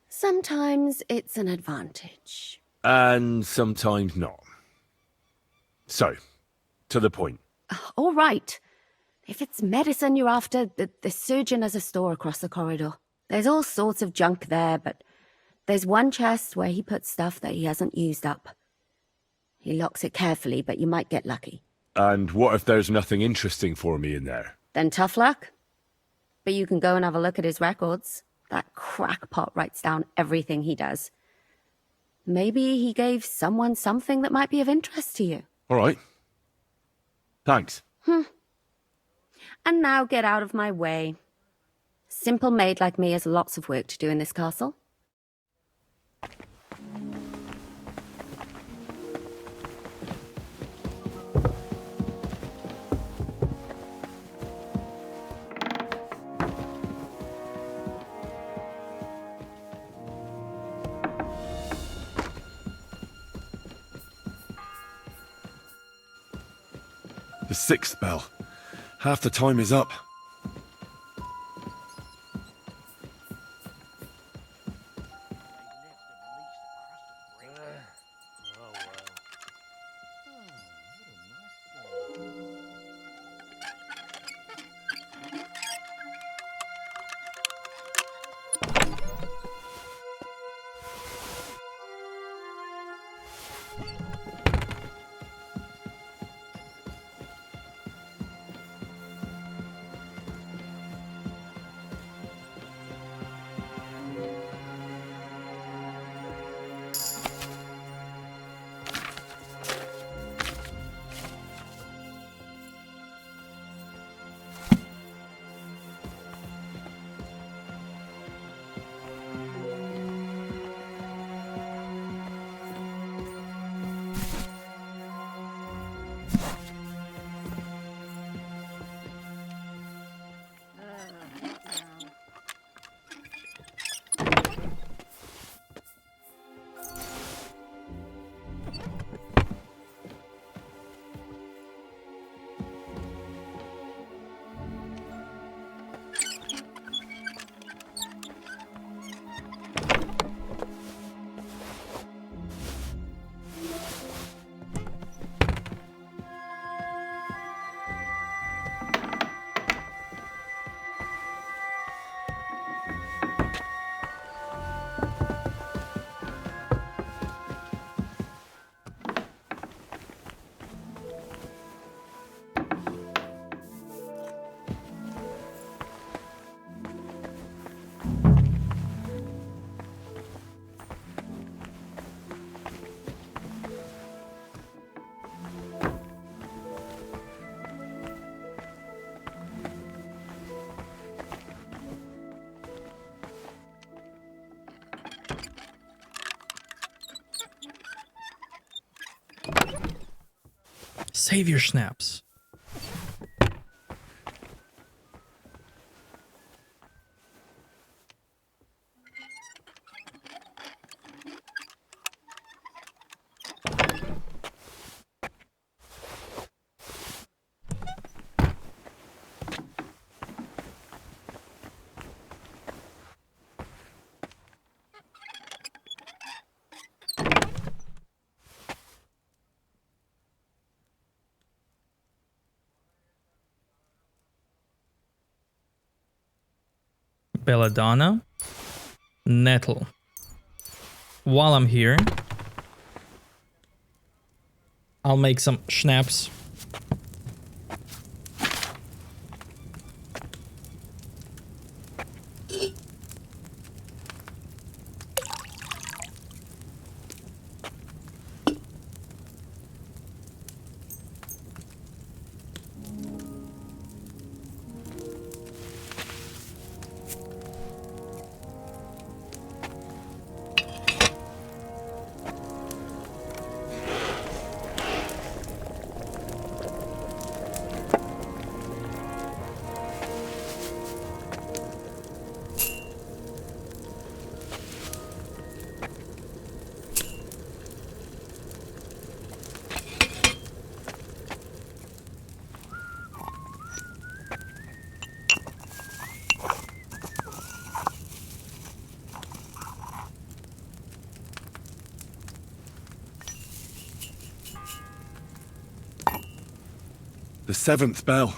Sometimes it's an advantage. And sometimes not. So, to the point. All right. If it's medicine you're after, the surgeon has a store across the corridor. There's all sorts of junk there, but there's one chest where he puts stuff that he hasn't used up. He locks it carefully, but you might get lucky. And what if there's nothing interesting for me in there? Then tough luck. But you can go and have a look at his records. That crackpot writes down everything he does. Maybe he gave someone something that might be of interest to you. All right. Thanks. And now get out of my way. Simple maid like me has lots of work to do in this castle. The 6th bell. Half the time is up. Save your snaps. belladonna, nettle. While I'm here, I'll make some schnapps. The 7th bell.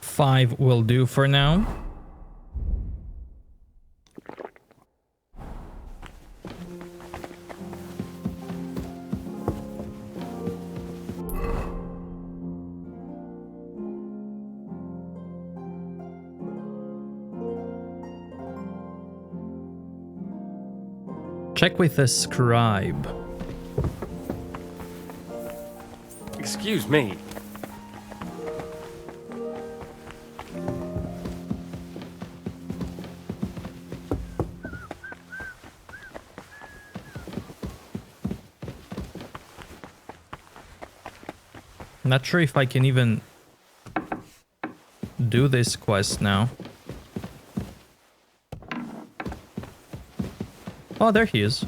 Five will do for now. Check with the scribe. Excuse me. I'm not sure if I can even do this quest now. Oh, there he is.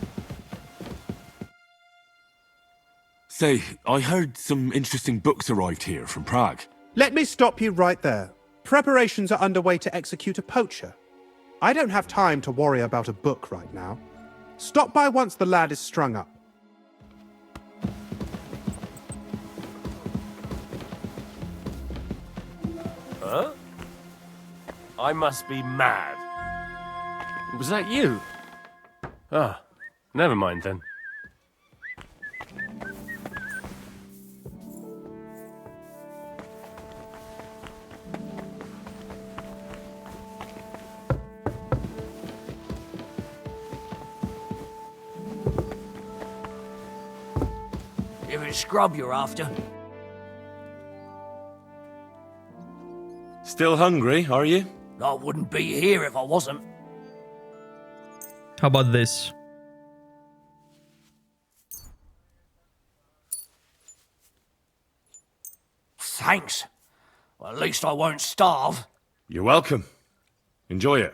Say, I heard some interesting books arrived here from Prague. Let me stop you right there. Preparations are underway to execute a poacher. I don't have time to worry about a book right now. Stop by once the lad is strung up. Huh? I must be mad. Was that you? Ah, never mind then. If it's scrub you're after. Still hungry, are you? I wouldn't be here if I wasn't. How about this? Thanks. Well, at least I won't starve. You're welcome. Enjoy it.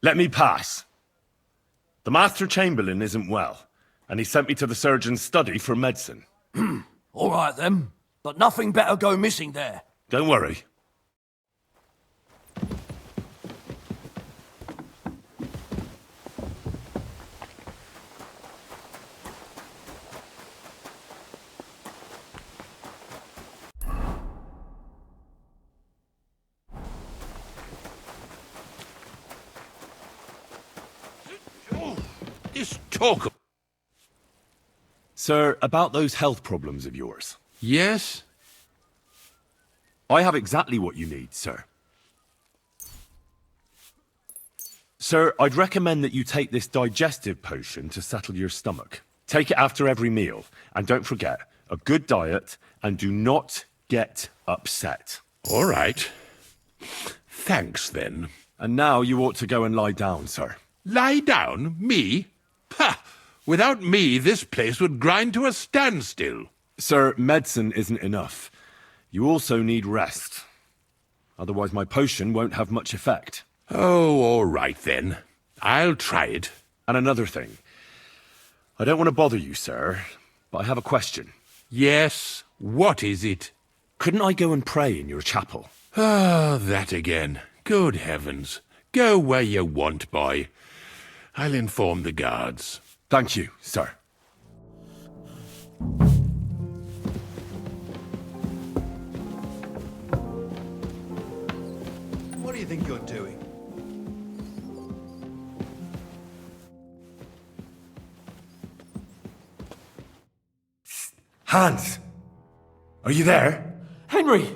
Let me pass. The Master Chamberlain isn't well, and he sent me to the surgeon's study for medicine. All right then, but nothing better go missing there. Don't worry. This talk... Sir, about those health problems of yours. Yes? I have exactly what you need, sir. Sir, I'd recommend that you take this digestive potion to settle your stomach. Take it after every meal, and don't forget, a good diet, and do not get upset. All right. Thanks, then. And now you ought to go and lie down, sir. Lie down? Me? Pah! Without me, this place would grind to a standstill. Sir, medicine isn't enough. You also need rest. Otherwise my potion won't have much effect. Oh, all right then. I'll try it. And another thing. I don't want to bother you, sir, but I have a question. Yes? What is it? Couldn't I go and pray in your chapel? Ah, that again. Good heavens. Go where you want, boy. I'll inform the guards. Thank you, sir. What do you think you're doing? Hans! Are you there? Henry!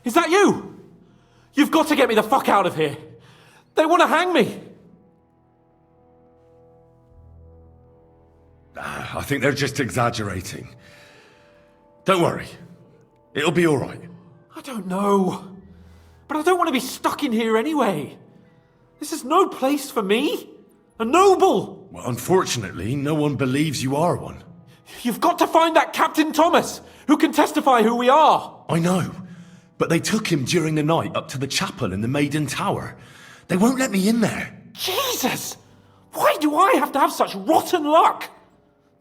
Is that you? You've got to get me the fuck out of here. They want to hang me. I think they're just exaggerating. Don't worry. It'll be all right. I don't know. But I don't want to be stuck in here anyway. This is no place for me. A noble. Well, unfortunately, no one believes you are one. You've got to find that Captain Thomas, who can testify who we are. I know. But they took him during the night up to the chapel in the Maiden Tower. They won't let me in there. Jesus! Why do I have to have such rotten luck?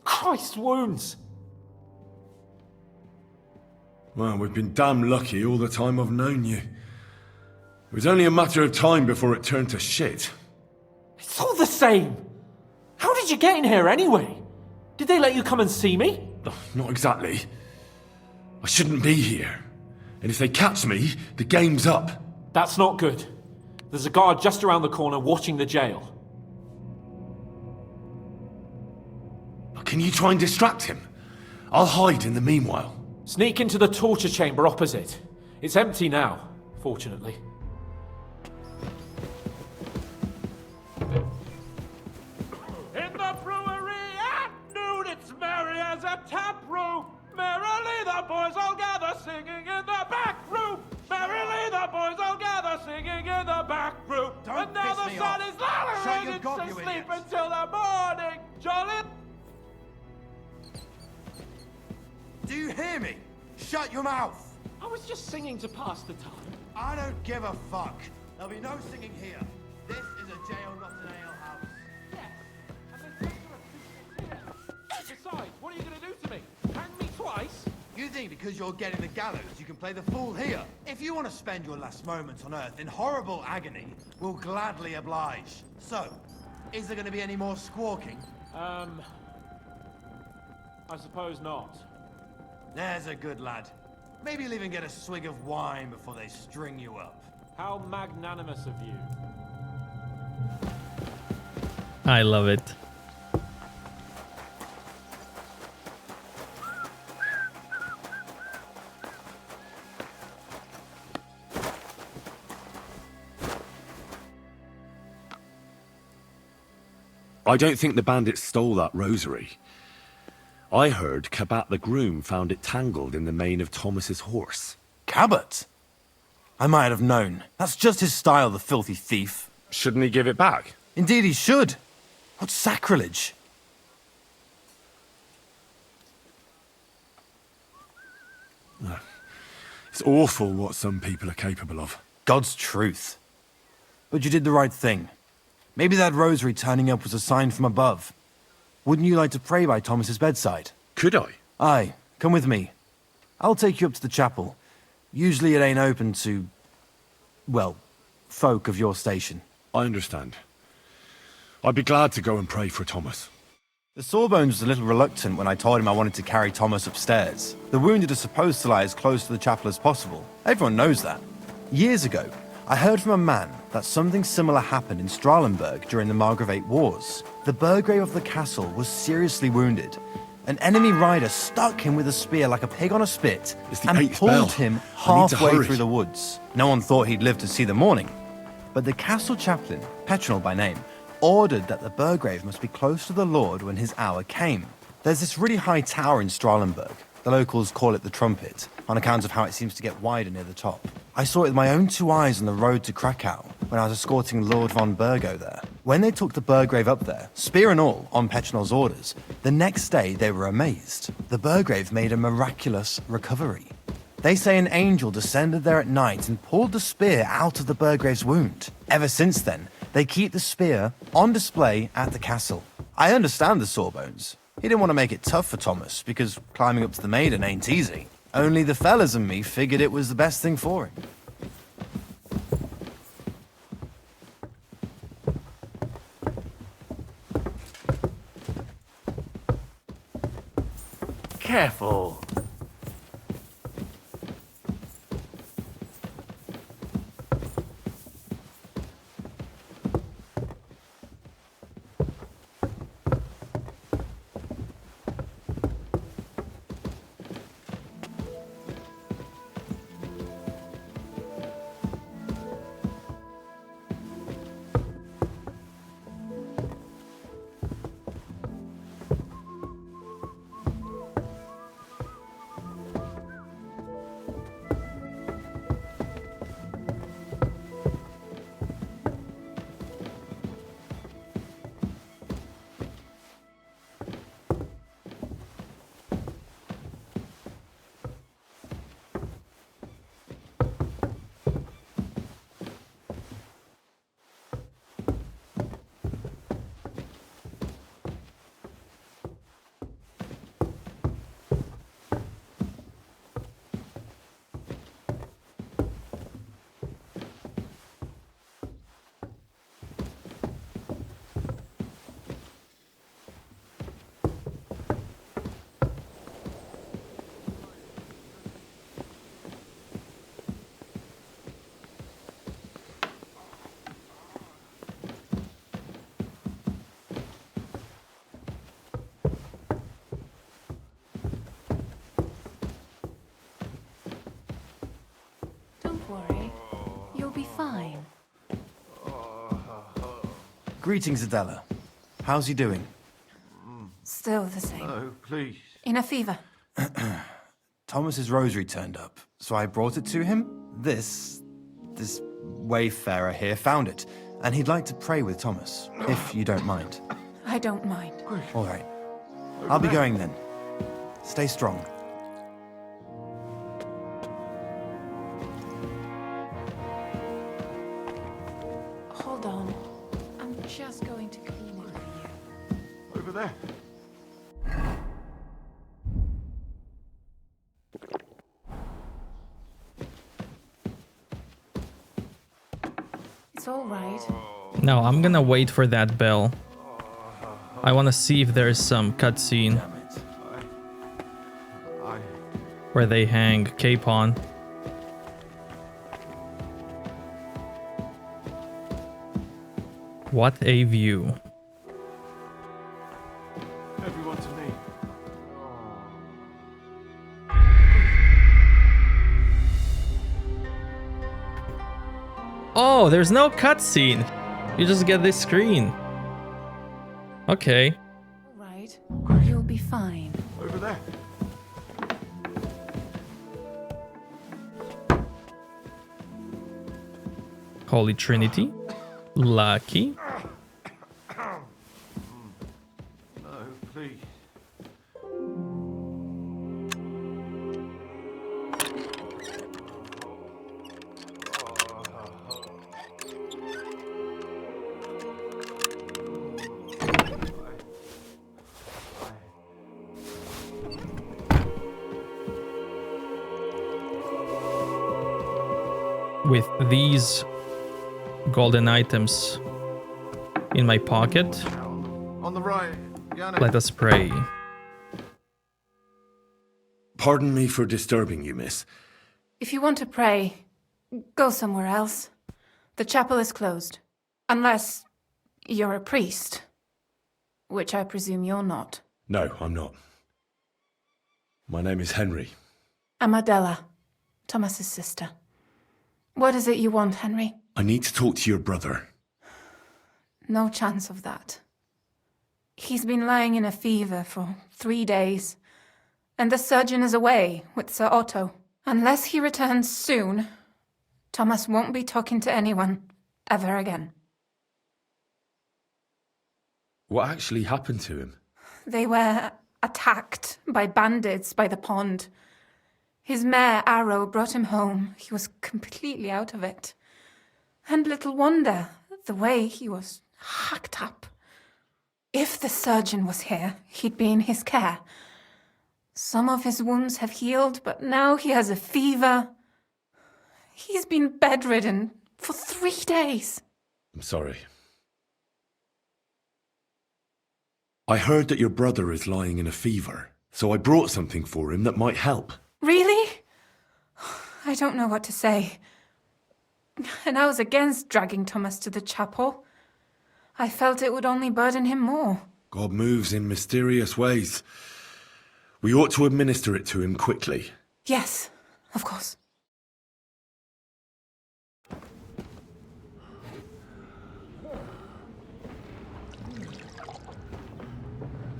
Christ wounds. Well, we've been damn lucky all the time I've known you. It was only a matter of time before it turned to shit. It's all the same. How did you get in here anyway? Did they let you come and see me? Oh, not exactly. I shouldn't be here. And if they catch me, the game's up. That's not good. There's a guard just around the corner watching the jail. Can you try and distract him? I'll hide in the meanwhile. Sneak into the torture chamber opposite. It's empty now, fortunately. In the brewery at noon, it's merry as a tap room. Merrily the boys all gather, singing in the back room. Merrily the boys all gather, singing in the back room. And now the sun is lowering into sleep until the morning. Jolly. Do you hear me? Shut your mouth! I was just singing to pass the time. I don't give a fuck. There'll be no singing here. This is a jail, not an alehouse. Besides, what are you going to do to me? Hang me twice? You think because you're getting the gallows, you can play the fool here? If you want to spend your last moments on Earth in horrible agony, we'll gladly oblige. So, is there going to be any more squawking? I suppose not. There's a good lad. Maybe you'll even get a swig of wine before they string you up. How magnanimous of you. I love it. I don't think the bandits stole that rosary. I heard Cabot the groom found it tangled in the mane of Thomas's horse. Cabot? I might have known. That's just his style, the filthy thief. Shouldn't he give it back? Indeed he should. What sacrilege. It's awful what some people are capable of. God's truth. But you did the right thing. Maybe that rosary turning up was a sign from above. Wouldn't you like to pray by Thomas's bedside? Could I? Aye, come with me. I'll take you up to the chapel. Usually it ain't open to, well, folk of your station. I understand. I'd be glad to go and pray for Thomas. The Sawbones was a little reluctant when I told him I wanted to carry Thomas upstairs. The wounded are supposed to lie as close to the chapel as possible. Everyone knows that. Years ago, I heard from a man that something similar happened in Strahlenberg during the Margravate Wars. The Burgrave of the castle was seriously wounded. An enemy rider stuck him with a spear like a pig on a spit and pulled him halfway through the woods. No one thought he'd live to see the morning. But the castle chaplain, Petronel by name, ordered that the Burgrave must be close to the Lord when his hour came. There's this really high tower in Strahlenberg. The locals call it the Trumpet, on account of how it seems to get wider near the top. I saw it with my own two eyes on the road to Krakow when I was escorting Lord von Burgo there. When they took the Burgrave up there, spear and all, on Petronel's orders, the next day they were amazed. The Burgrave made a miraculous recovery. They say an angel descended there at night and pulled the spear out of the Burgrave's wound. Ever since then, they keep the spear on display at the castle. I understand the Sawbones. He didn't want to make it tough for Thomas, because climbing up to the maiden ain't easy. Only the fellas and me figured it was the best thing for him. Careful. Worry. You'll be fine. Greetings, Adela. How's he doing? Still the same. Oh, please. In a fever. Thomas's rosary turned up, so I brought it to him. This wayfarer here found it, and he'd like to pray with Thomas, if you don't mind. I don't mind. All right. I'll be going then. Stay strong. Hold on. I'm just going to clean it for you. Over there. It's all right. No, I'm gonna wait for that bell. I want to see if there's some cutscene where they hang Capon. What a view. Everyone to me. Oh, there's no cutscene. You just get this screen. Okay. All right. You'll be fine. Over there. Holy Trinity. Lucky. No, please. With these golden items in my pocket, On the right. let us pray. Pardon me for disturbing you, miss. If you want to pray, go somewhere else. The chapel is closed. Unless you're a priest. Which I presume you're not. No, I'm not. My name is Henry. I'm Adela, Thomas's sister. What is it you want, Henry? I need to talk to your brother. No chance of that. He's been lying in a fever for 3 days, and the surgeon is away with Sir Otto. Unless he returns soon, Thomas won't be talking to anyone ever again. What actually happened to him? They were attacked by bandits by the pond. His mare, Arrow, brought him home. He was completely out of it. And little wonder, the way he was hacked up. If the surgeon was here, he'd be in his care. Some of his wounds have healed, but now he has a fever. He's been bedridden for 3 days. I'm sorry. I heard that your brother is lying in a fever, so I brought something for him that might help. Really? I don't know what to say. And I was against dragging Thomas to the chapel. I felt it would only burden him more. God moves in mysterious ways. We ought to administer it to him quickly. Yes, of course.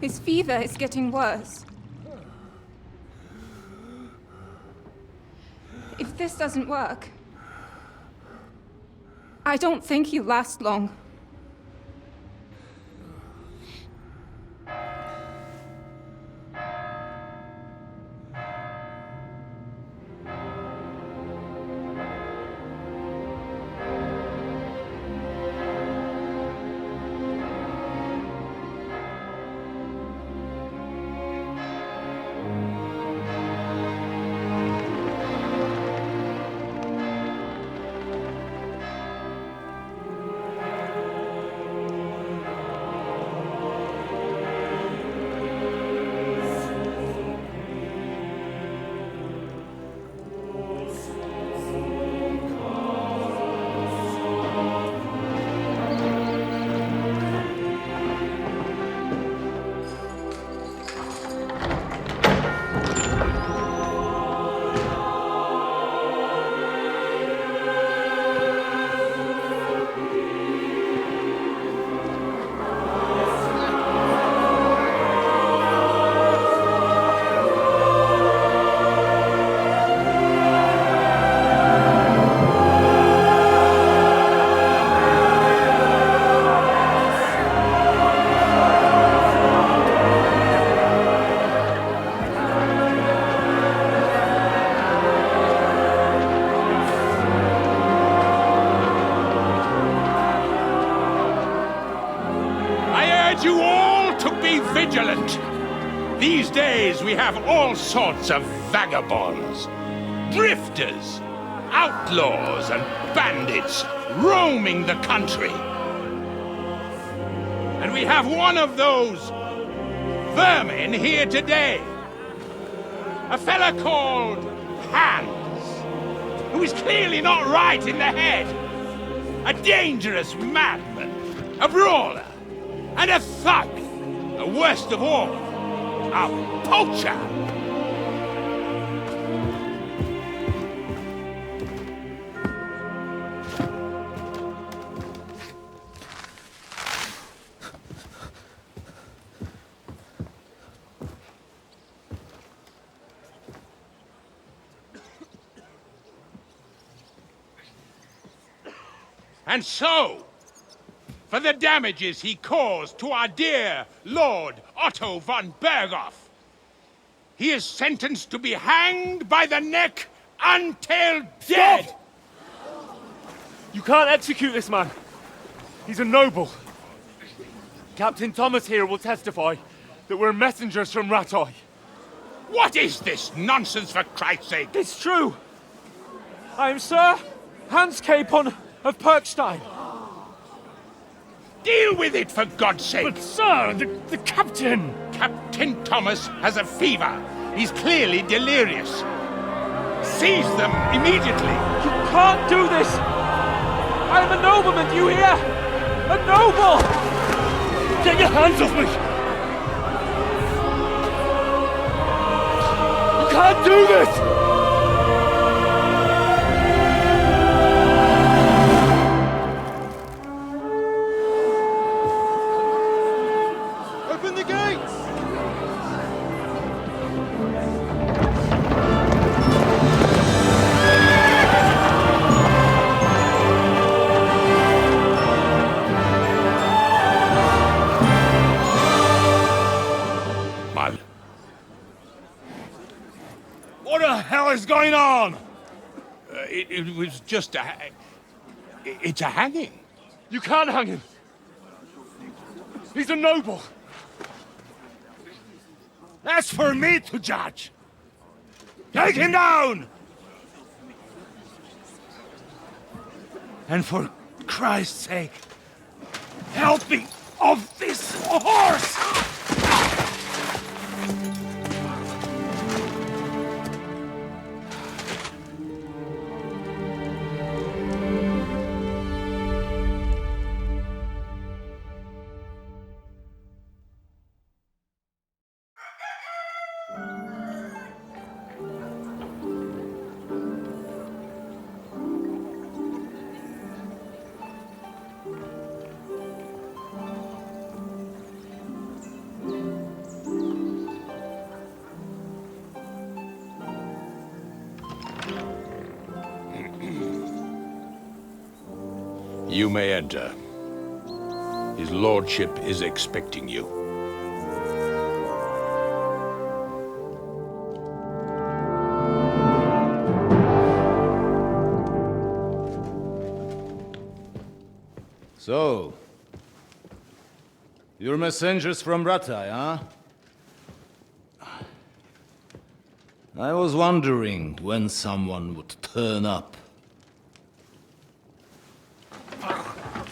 His fever is getting worse. If this doesn't work, I don't think he'll last long. Vigilant. These days we have all sorts of vagabonds, drifters, outlaws and bandits roaming the country. And we have one of those vermin here today. A fella called Hans, who is clearly not right in the head. A dangerous madman, a brawler, and a thug. The worst of all, a poacher! And so, for the damages he caused to our dear Lord Otto von Berghoff, he is sentenced to be hanged by the neck until dead! Stop! You can't execute this man. He's a noble. Captain Thomas here will testify that we're messengers from Ratoi. What is this nonsense, for Christ's sake? It's true. I am Sir Hans Capon of Perkstein. Deal with it, for God's sake! But, sir, the captain! Captain Thomas has a fever. He's clearly delirious. Seize them immediately! You can't do this! I am a nobleman, do you hear? A noble! Get your hands off me! You can't do this! What the hell is going on? It was just a... It's a hanging. You can't hang him. He's a noble. That's for me to judge. Take him down! And for Christ's sake, help me off this horse! You may enter. His lordship is expecting you. So, you're messengers from Ratai, huh? I was wondering when someone would turn up.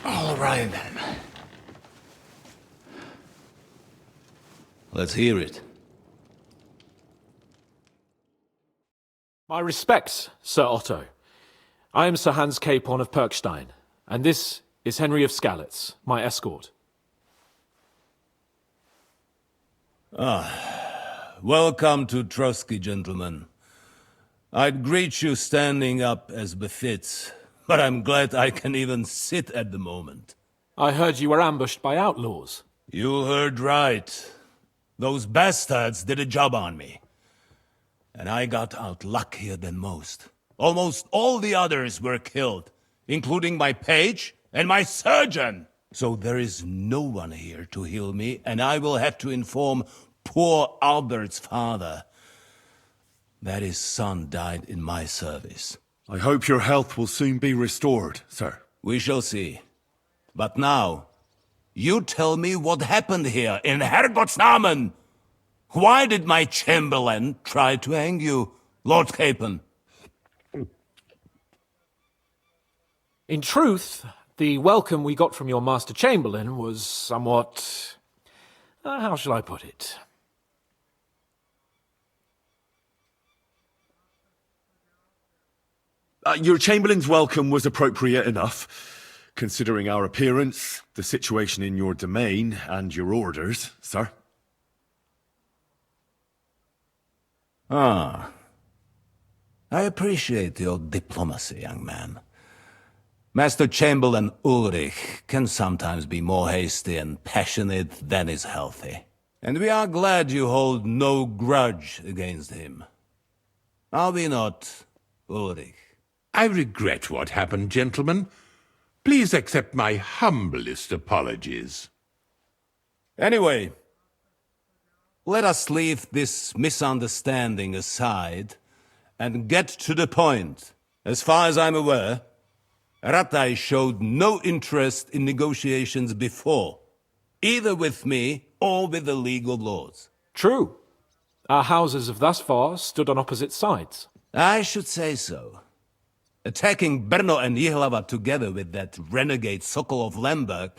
All right, then. Let's hear it. My respects, Sir Otto. I am Sir Hans Capon of Perkstein, and this is Henry of Skalitz, my escort. Welcome to Trosky, gentlemen. I'd greet you standing up as befits, but I'm glad I can even sit at the moment. I heard you were ambushed by outlaws. You heard right. Those bastards did a job on me. And I got out luckier than most. Almost all the others were killed, including my page and my surgeon. So there is no one here to heal me, and I will have to inform poor Albert's father that his son died in my service. I hope your health will soon be restored, sir. We shall see. But now, you tell me what happened here in Herrgottsnamen. Why did my chamberlain try to hang you, Lord Capon? In truth, the welcome we got from your Master Chamberlain was somewhat... how shall I put it? Your Chamberlain's welcome was appropriate enough, considering our appearance, the situation in your domain, and your orders, sir. I appreciate your diplomacy, young man. Master Chamberlain Ulrich can sometimes be more hasty and passionate than is healthy. And we are glad you hold no grudge against him. Are we not, Ulrich? I regret what happened, gentlemen. Please accept my humblest apologies. Anyway, let us leave this misunderstanding aside and get to the point. As far as I'm aware, Ratai showed no interest in negotiations before, either with me or with the League of Lords. True. Our houses have thus far stood on opposite sides. I should say so. Attacking Brno and Jihlava together with that renegade Sokol of Lemberg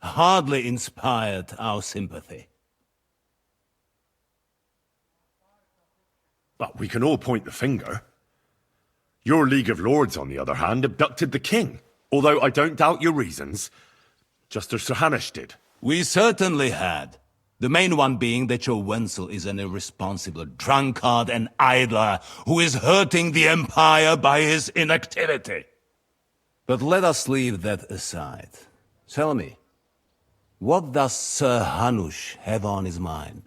hardly inspired our sympathy. But we can all point the finger. Your League of Lords, on the other hand, abducted the king. Although I don't doubt your reasons, just as Sir Hanush did. We certainly had. The main one being that your Wenzel is an irresponsible drunkard and idler who is hurting the Empire by his inactivity. But let us leave that aside. Tell me, what does Sir Hanush have on his mind?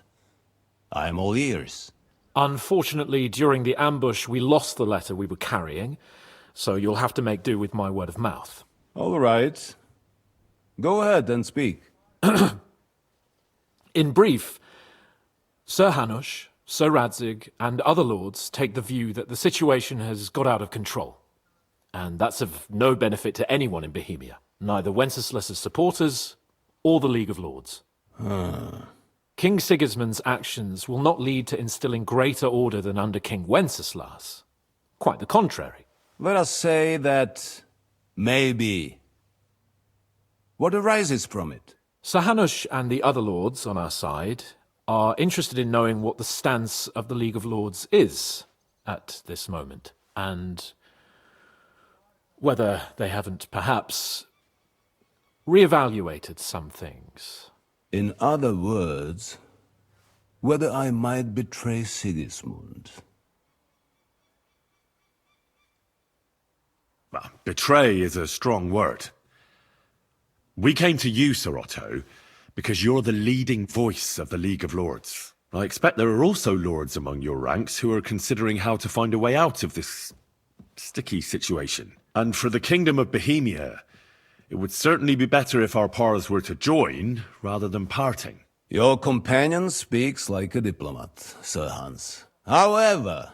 I am all ears. Unfortunately, during the ambush, we lost the letter we were carrying, so you'll have to make do with my word of mouth. All right. Go ahead and speak. In brief, Sir Hanush, Sir Radzig and other lords take the view that the situation has got out of control. And that's of no benefit to anyone in Bohemia, neither Wenceslas's supporters or the League of Lords. King Sigismund's actions will not lead to instilling greater order than under King Wenceslas. Quite the contrary. Let us say that maybe. What arises from it? Sir Hanush and the other lords on our side are interested in knowing what the stance of the League of Lords is at this moment, and whether they haven't perhaps reevaluated some things. In other words, whether I might betray Sigismund. Well, betray is a strong word. We came to you, Sir Otto, because you're the leading voice of the League of Lords. I expect there are also lords among your ranks who are considering how to find a way out of this sticky situation. And for the Kingdom of Bohemia, it would certainly be better if our paths were to join rather than parting. Your companion speaks like a diplomat, Sir Hans. However,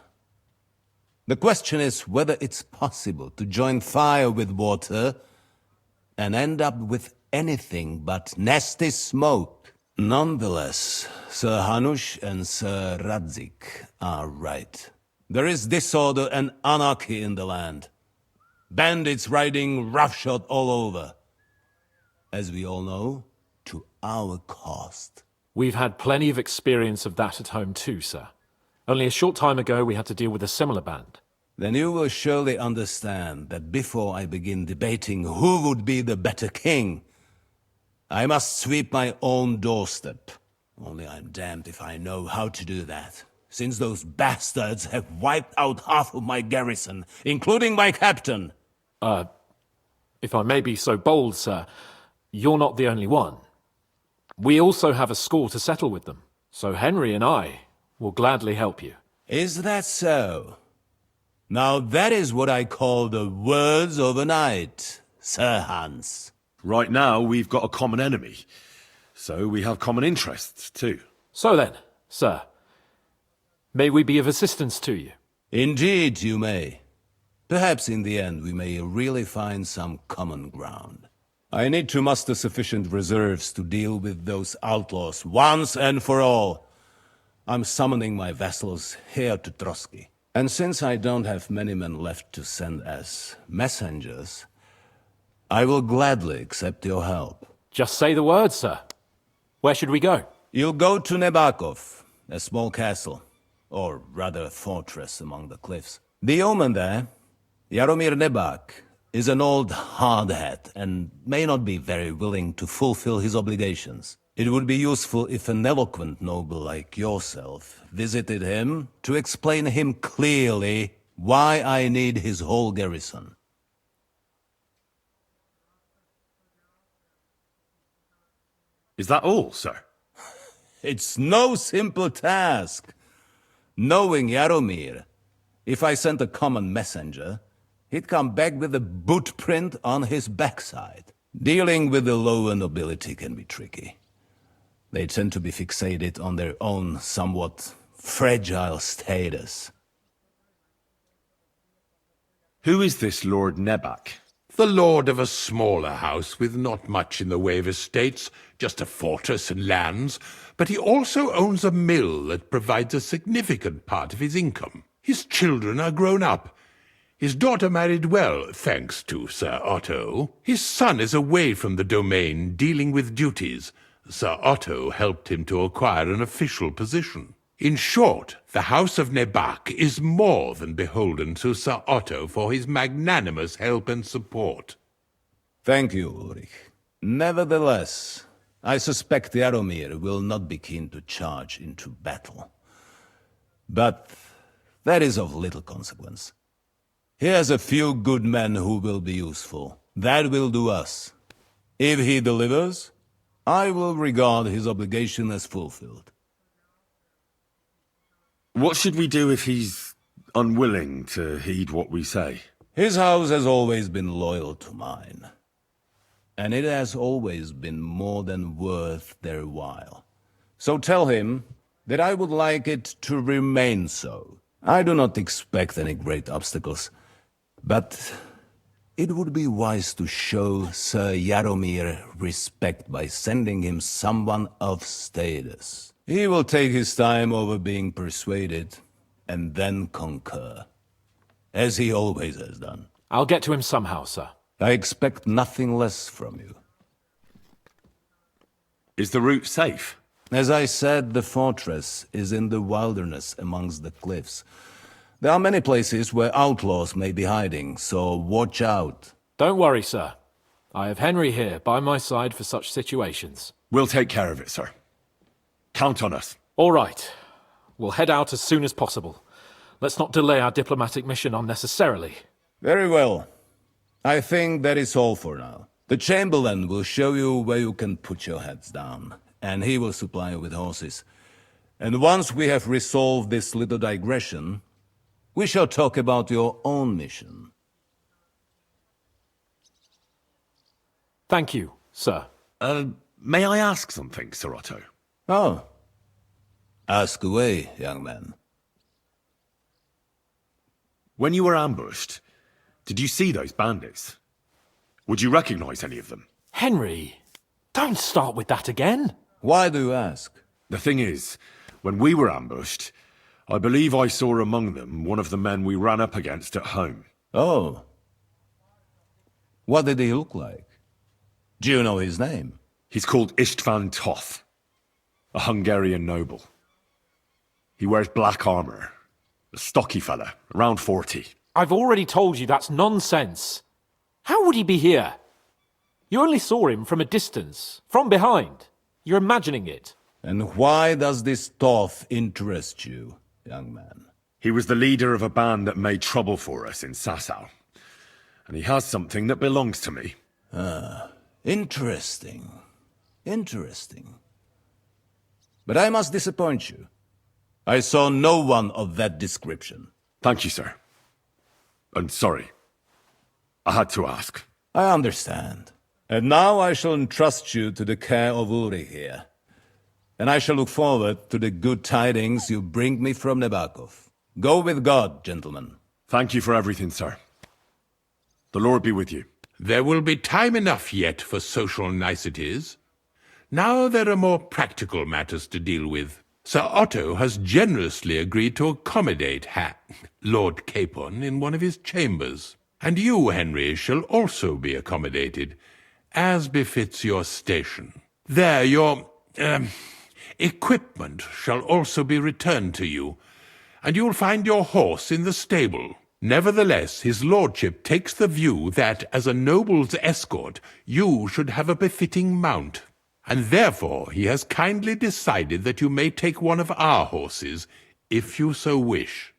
the question is whether it's possible to join fire with water and end up with anything but nasty smoke. Nonetheless, Sir Hanush and Sir Radzig are right. There is disorder and anarchy in the land. Bandits riding roughshod all over. As we all know, to our cost. We've had plenty of experience of that at home too, sir. Only a short time ago we had to deal with a similar band. Then you will surely understand that before I begin debating who would be the better king, I must sweep my own doorstep. Only I'm damned if I know how to do that, since those bastards have wiped out half of my garrison, including my captain. If I may be so bold, sir, you're not the only one. We also have a score to settle with them, so Henry and I will gladly help you. Is that so? Now that is what I call the words of a knight, Sir Hans. Right now, we've got a common enemy, so we have common interests too. So then, sir, may we be of assistance to you? Indeed, you may. Perhaps in the end we may really find some common ground. I need to muster sufficient reserves to deal with those outlaws once and for all. I'm summoning my vassals here to Trosky. And since I don't have many men left to send as messengers, I will gladly accept your help. Just say the word, sir. Where should we go? You'll go to Nebakov, a small castle, or rather a fortress among the cliffs. The yeoman there, Jaromir Nebak, is an old hardhat and may not be very willing to fulfill his obligations. It would be useful if an eloquent noble like yourself visited him to explain him clearly why I need his whole garrison. Is that all, sir? It's no simple task. Knowing Jaromir, if I sent a common messenger, he'd come back with a boot print on his backside. Dealing with the lower nobility can be tricky. They tend to be fixated on their own somewhat fragile status. Who is this Lord Nebak? The lord of a smaller house with not much in the way of estates, just a fortress and lands, but he also owns a mill that provides a significant part of his income. His children are grown up. His daughter married well, thanks to Sir Otto. His son is away from the domain, dealing with duties. Sir Otto helped him to acquire an official position. In short, the House of Nebak is more than beholden to Sir Otto for his magnanimous help and support. Thank you, Ulrich. Nevertheless, I suspect Jaromir will not be keen to charge into battle. But that is of little consequence. He has a few good men who will be useful. That will do us. If he delivers, I will regard his obligation as fulfilled. What should we do if he's unwilling to heed what we say? His house has always been loyal to mine. And it has always been more than worth their while. So tell him that I would like it to remain so. I do not expect any great obstacles, but it would be wise to show Sir Jaromir respect by sending him someone of status. He will take his time over being persuaded, and then concur, as he always has done. I'll get to him somehow, sir. I expect nothing less from you. Is the route safe? As I said, the fortress is in the wilderness amongst the cliffs. There are many places where outlaws may be hiding, so watch out. Don't worry, sir. I have Henry here by my side for such situations. We'll take care of it, sir. Count on us. All right. We'll head out as soon as possible. Let's not delay our diplomatic mission unnecessarily. Very well. I think that is all for now. The Chamberlain will show you where you can put your heads down, and he will supply you with horses. And once we have resolved this little digression, we shall talk about your own mission. Thank you, sir. May I ask something, Sir Otto? Oh. Ask away, young man. When you were ambushed, did you see those bandits? Would you recognize any of them? Henry, don't start with that again. Why do you ask? The thing is, when we were ambushed, I believe I saw among them one of the men we ran up against at home. Oh. What did he look like? Do you know his name? He's called Istvan Toth, a Hungarian noble. He wears black armor. A stocky fella, around 40. I've already told you that's nonsense. How would he be here? You only saw him from a distance, from behind. You're imagining it. And why does this Toth interest you, young man? He was the leader of a band that made trouble for us in Sasau. And he has something that belongs to me. Ah, interesting. Interesting. But I must disappoint you. I saw no one of that description. Thank you, sir. And sorry. I had to ask. I understand. And now I shall entrust you to the care of Ulrich here. And I shall look forward to the good tidings you bring me from Nebakov. Go with God, gentlemen. Thank you for everything, sir. The Lord be with you. There will be time enough yet for social niceties. Now there are more practical matters to deal with. Sir Otto has generously agreed to accommodate Lord Capon in one of his chambers. And you, Henry, shall also be accommodated, as befits your station. There, your equipment shall also be returned to you, and you'll find your horse in the stable. Nevertheless, his lordship takes the view that, as a noble's escort, you should have a befitting mount. And therefore he has kindly decided that you may take one of our horses, if you so wish.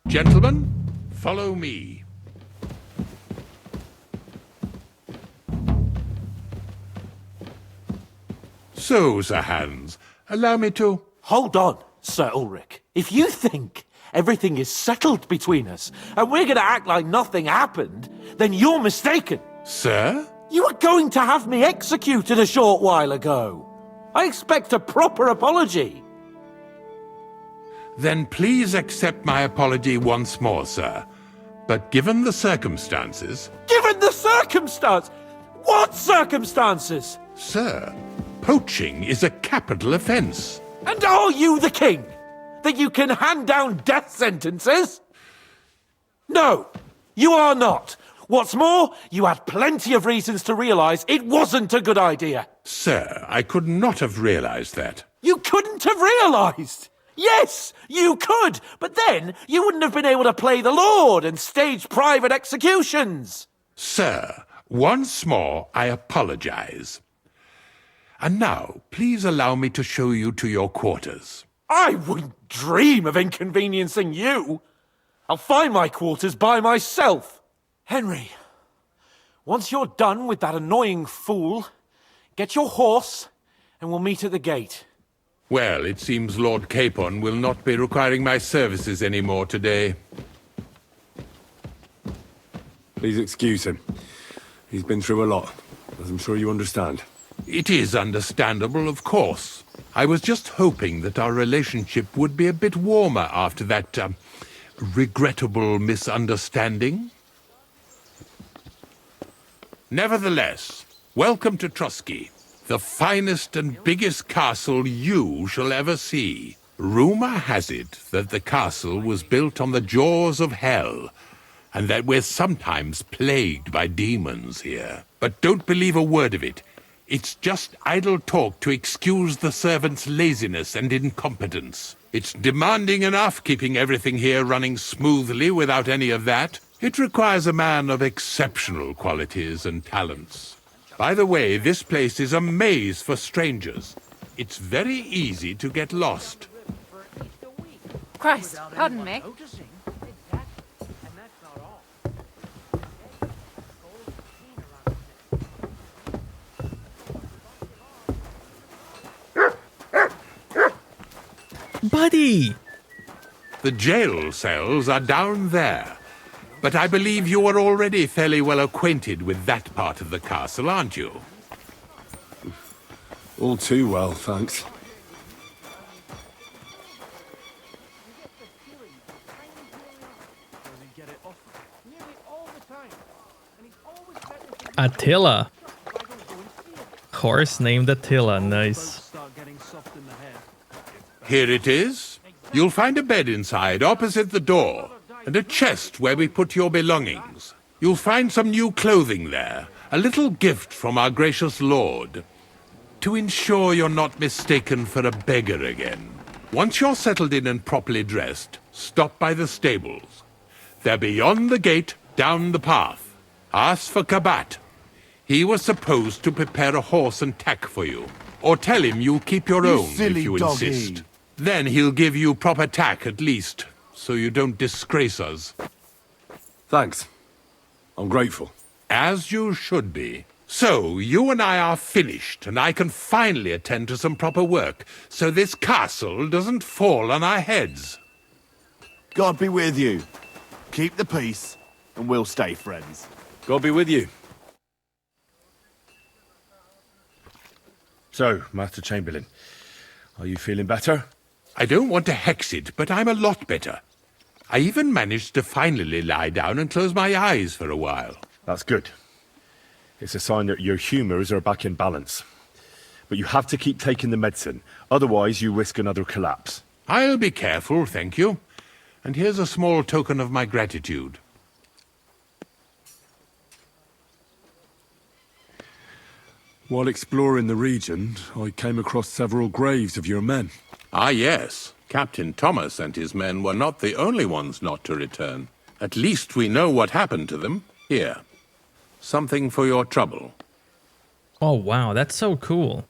Gentlemen, follow me. So, Sir Hans, allow me to... Hold on, Sir Ulrich. If you think everything is settled between us, and we're going to act like nothing happened, then you're mistaken. Sir? You were going to have me executed a short while ago. I expect a proper apology. Then please accept my apology once more, sir. But given the circumstances... Given the circumstance? What circumstances? Sir, poaching is a capital offence. And are you the king? That you can hand down death sentences? No, you are not. What's more, you had plenty of reasons to realise it wasn't a good idea. Sir, I could not have realised that. You couldn't have realised? Yes, you could, but then you wouldn't have been able to play the Lord and stage private executions. Sir, once more I apologise. And now, please allow me to show you to your quarters. I wouldn't dream of inconveniencing you. I'll find my quarters by myself. Henry, once you're done with that annoying fool, get your horse and we'll meet at the gate. Well, it seems Lord Capon will not be requiring my services anymore today. Please excuse him. He's been through a lot, as I'm sure you understand. It is understandable, of course. I was just hoping that our relationship would be a bit warmer after that, regrettable misunderstanding. Nevertheless, welcome to Trosky, the finest and biggest castle you shall ever see. Rumor has it that the castle was built on the jaws of hell, and that we're sometimes plagued by demons here. But don't believe a word of it. It's just idle talk to excuse the servants' laziness and incompetence. It's demanding enough keeping everything here running smoothly without any of that. It requires a man of exceptional qualities and talents. By the way, this place is a maze for strangers. It's very easy to get lost. Christ, pardon me. Buddy! The jail cells are down there. But I believe you are already fairly well acquainted with that part of the castle, aren't you? All too well, thanks. Attila. Horse named Attila, nice. Here it is. You'll find a bed inside, opposite the door, and a chest where we put your belongings. You'll find some new clothing there, a little gift from our gracious lord, to ensure you're not mistaken for a beggar again. Once you're settled in and properly dressed, stop by the stables. They're beyond the gate, down the path. Ask for Kabat. He was supposed to prepare a horse and tack for you. Or tell him you'll keep your own if you insist. Then he'll give you proper tack at least, so you don't disgrace us. Thanks. I'm grateful. As you should be. So, you and I are finished, and I can finally attend to some proper work, so this castle doesn't fall on our heads. God be with you. Keep the peace, and we'll stay friends. God be with you. So, Master Chamberlain, are you feeling better? I don't want to hex it, but I'm a lot better. I even managed to finally lie down and close my eyes for a while. That's good. It's a sign that your humours are back in balance. But you have to keep taking the medicine, otherwise you risk another collapse. I'll be careful, thank you. And here's a small token of my gratitude. While exploring the region, I came across several graves of your men. Ah, yes. Captain Thomas and his men were not the only ones not to return. At least we know what happened to them. Here. Something for your trouble. Oh, wow, that's so cool.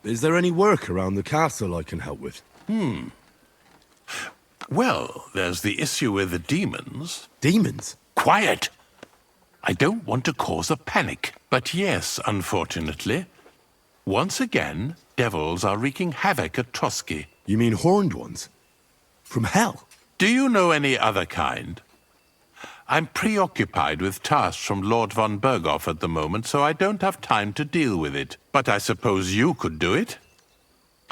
Is there any work around the castle I can help with? Well, there's the issue with the demons. Demons? Quiet! I don't want to cause a panic, but yes, unfortunately. Once again, devils are wreaking havoc at Trosky. You mean horned ones? From hell? Do you know any other kind? I'm preoccupied with tasks from Lord von Berghoff at the moment, so I don't have time to deal with it. But I suppose you could do it?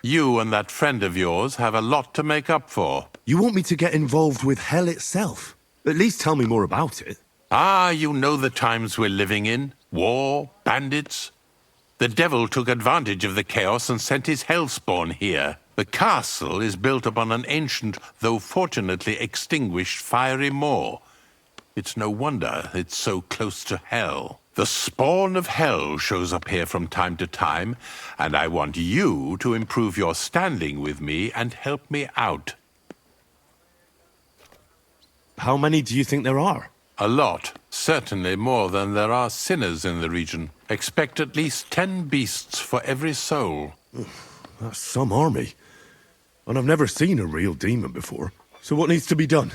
You and that friend of yours have a lot to make up for. You want me to get involved with hell itself? At least tell me more about it. Ah, you know the times we're living in. War, bandits. The devil took advantage of the chaos and sent his hellspawn here. The castle is built upon an ancient, though fortunately extinguished, fiery moor. It's no wonder it's so close to hell. The spawn of hell shows up here from time to time, and I want you to improve your standing with me and help me out. How many do you think there are? A lot. Certainly more than there are sinners in the region. Expect at least 10 beasts for every soul. That's some army. And I've never seen a real demon before. So what needs to be done?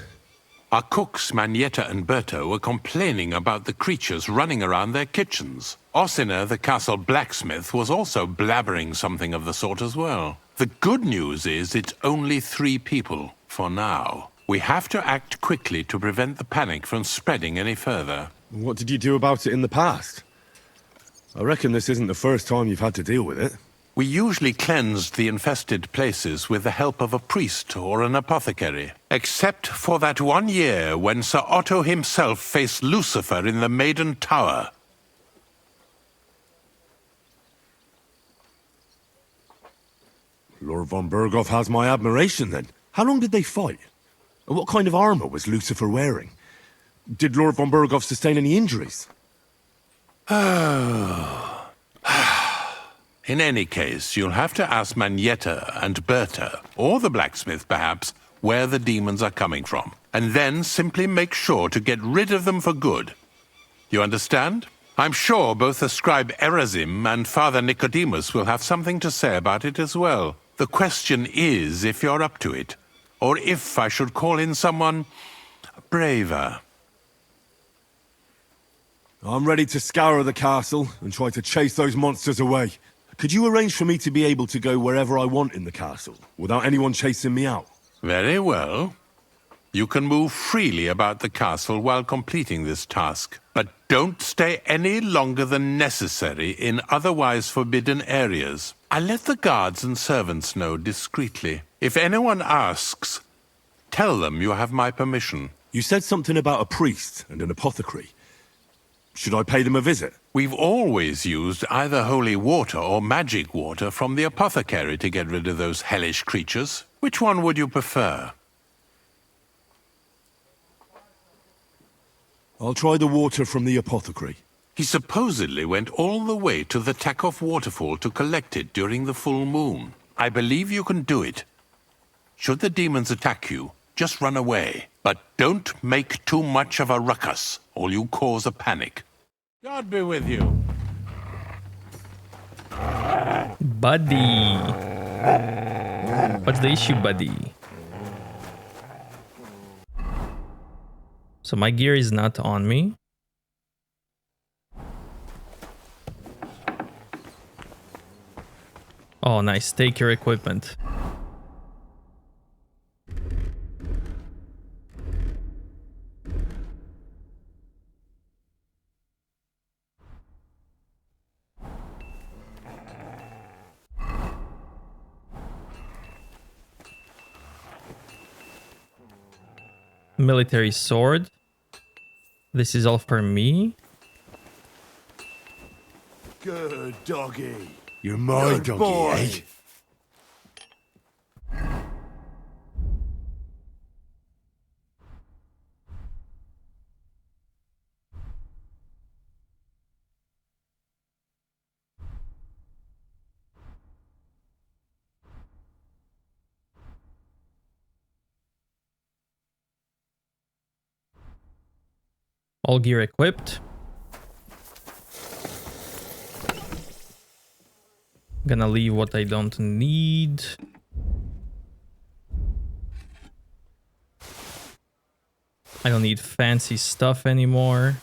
Our cooks, Manietta and Berto, were complaining about the creatures running around their kitchens. Ossina, the castle blacksmith, was also blabbering something of the sort as well. The good news is it's only 3 people, for now. We have to act quickly to prevent the panic from spreading any further. What did you do about it in the past? I reckon this isn't the first time you've had to deal with it. We usually cleansed the infested places with the help of a priest or an apothecary. Except for that one year when Sir Otto himself faced Lucifer in the Maiden Tower. Lord von Berghoff has my admiration, then. How long did they fight? And what kind of armor was Lucifer wearing? Did Lord von Berghoff sustain any injuries? In any case, you'll have to ask Manietta and Berta, or the blacksmith perhaps, where the demons are coming from. And then simply make sure to get rid of them for good. You understand? I'm sure both the scribe Erezim and Father Nicodemus will have something to say about it as well. The question is if you're up to it, or if I should call in someone braver. I'm ready to scour the castle and try to chase those monsters away. Could you arrange for me to be able to go wherever I want in the castle, without anyone chasing me out? Very well. You can move freely about the castle while completing this task, but don't stay any longer than necessary in otherwise forbidden areas. I let the guards and servants know discreetly. If anyone asks, tell them you have my permission. You said something about a priest and an apothecary. Should I pay them a visit? We've always used either holy water or magic water from the apothecary to get rid of those hellish creatures. Which one would you prefer? I'll try the water from the apothecary. He supposedly went all the way to the Takov waterfall to collect it during the full moon. I believe you can do it. Should the demons attack you, just run away. But don't make too much of a ruckus, or you cause a panic. God be with you. Buddy. What's the issue, buddy? So my gear is not on me. Oh, nice. Take your equipment. Military sword. This is all for me. Good doggy. You're my Good doggy, boy. eh? All gear equipped. Gonna leave what I don't need. I don't need fancy stuff anymore.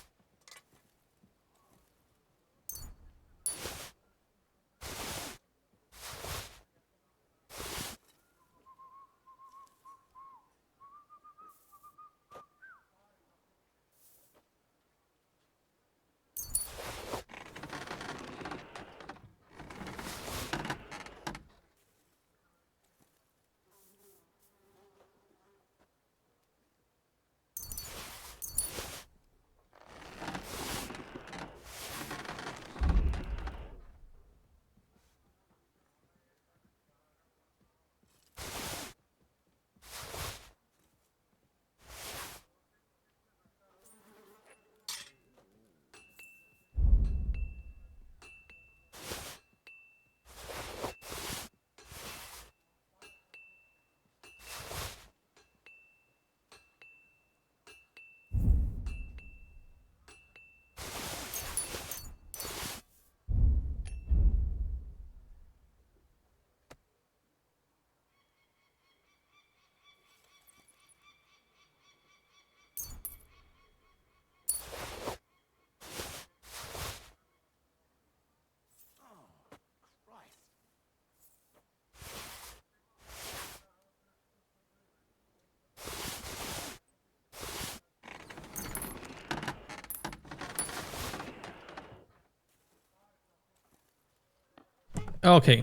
Okay.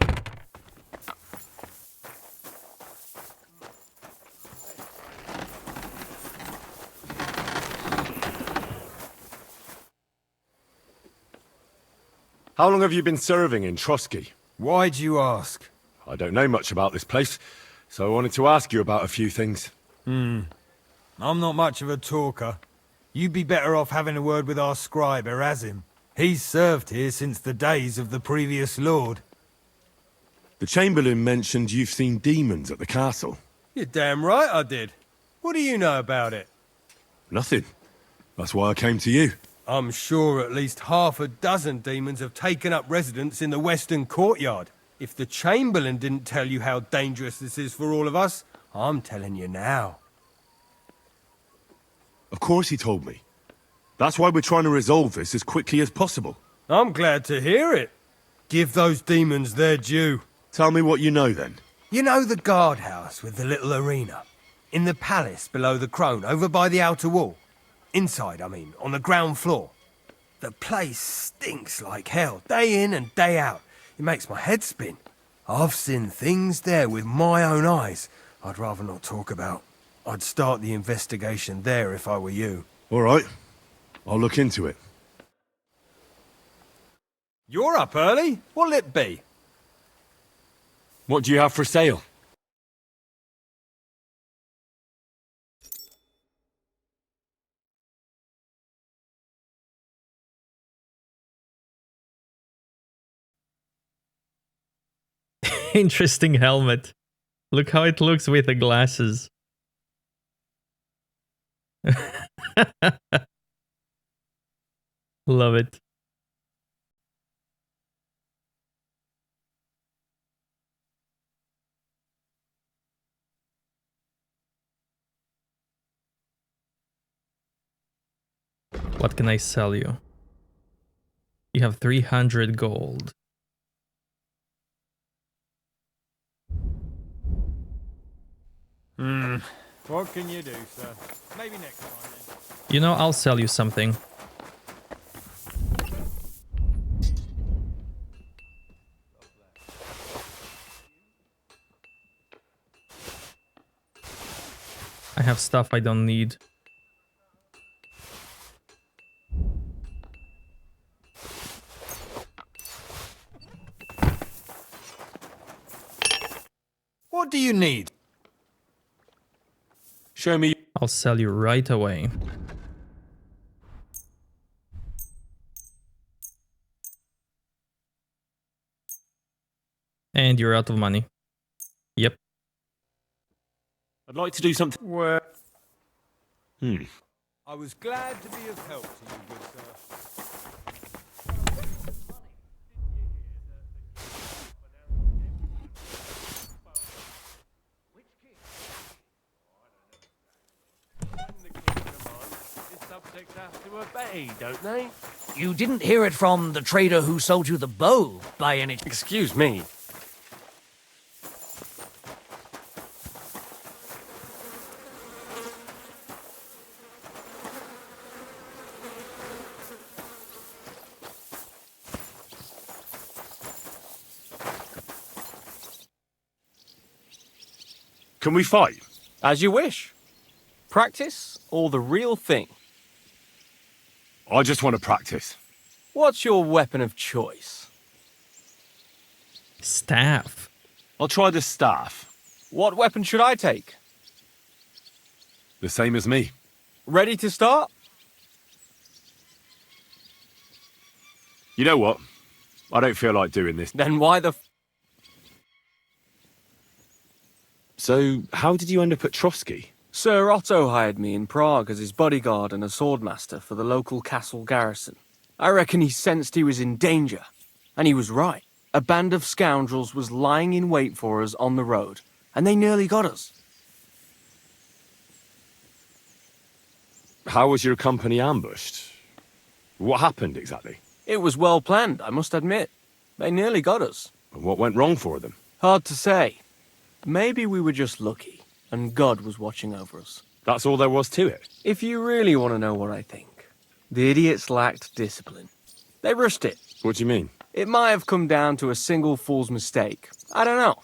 How long have you been serving in Trosky? Why'd you ask? I don't know much about this place, so I wanted to ask you about a few things. I'm not much of a talker. You'd be better off having a word with our scribe, Erasim. He's served here since the days of the previous lord. The Chamberlain mentioned you've seen demons at the castle. You're damn right I did. What do you know about it? Nothing. That's why I came to you. I'm sure at least half a dozen demons have taken up residence in the western courtyard. If the Chamberlain didn't tell you how dangerous this is for all of us, I'm telling you now. Of course he told me. That's why we're trying to resolve this as quickly as possible. I'm glad to hear it. Give those demons their due. Tell me what you know, then. You know the guardhouse with the little arena? In the palace below the Crone, over by the outer wall? Inside, I mean, on the ground floor. The place stinks like hell, day in and day out. It makes my head spin. I've seen things there with my own eyes I'd rather not talk about. I'd start the investigation there if I were you. All right. I'll look into it. You're up early? What'll it be? What do you have for sale? Interesting helmet. Look how it looks with the glasses. Love it. What can I sell you? You have 300 gold. What can you do, sir? Maybe next time then. You know, I'll sell you something. I have stuff I don't need. What do you need? Show me. I'll sell you right away. And you're out of money. Yep. I'd like to do something. Where? I was glad to be of help to you, good sir. Subjects have to obey, don't they? You didn't hear it from the trader who sold you the bow, by any... Excuse me. Can we fight? As you wish. Practice or the real thing? I just want to practice. What's your weapon of choice? Staff. I'll try the staff. What weapon should I take? The same as me. Ready to start? You know what? I don't feel like doing this. Then why the... So, how did you end up at Trosky? Sir Otto hired me in Prague as his bodyguard and a swordmaster for the local castle garrison. I reckon he sensed he was in danger. And he was right. A band of scoundrels was lying in wait for us on the road, and they nearly got us. How was your company ambushed? What happened exactly? It was well planned, I must admit. They nearly got us. And what went wrong for them? Hard to say. Maybe we were just lucky, and God was watching over us. That's all there was to it? If you really want to know what I think, the idiots lacked discipline. They rushed it. What do you mean? It might have come down to a single fool's mistake. I don't know.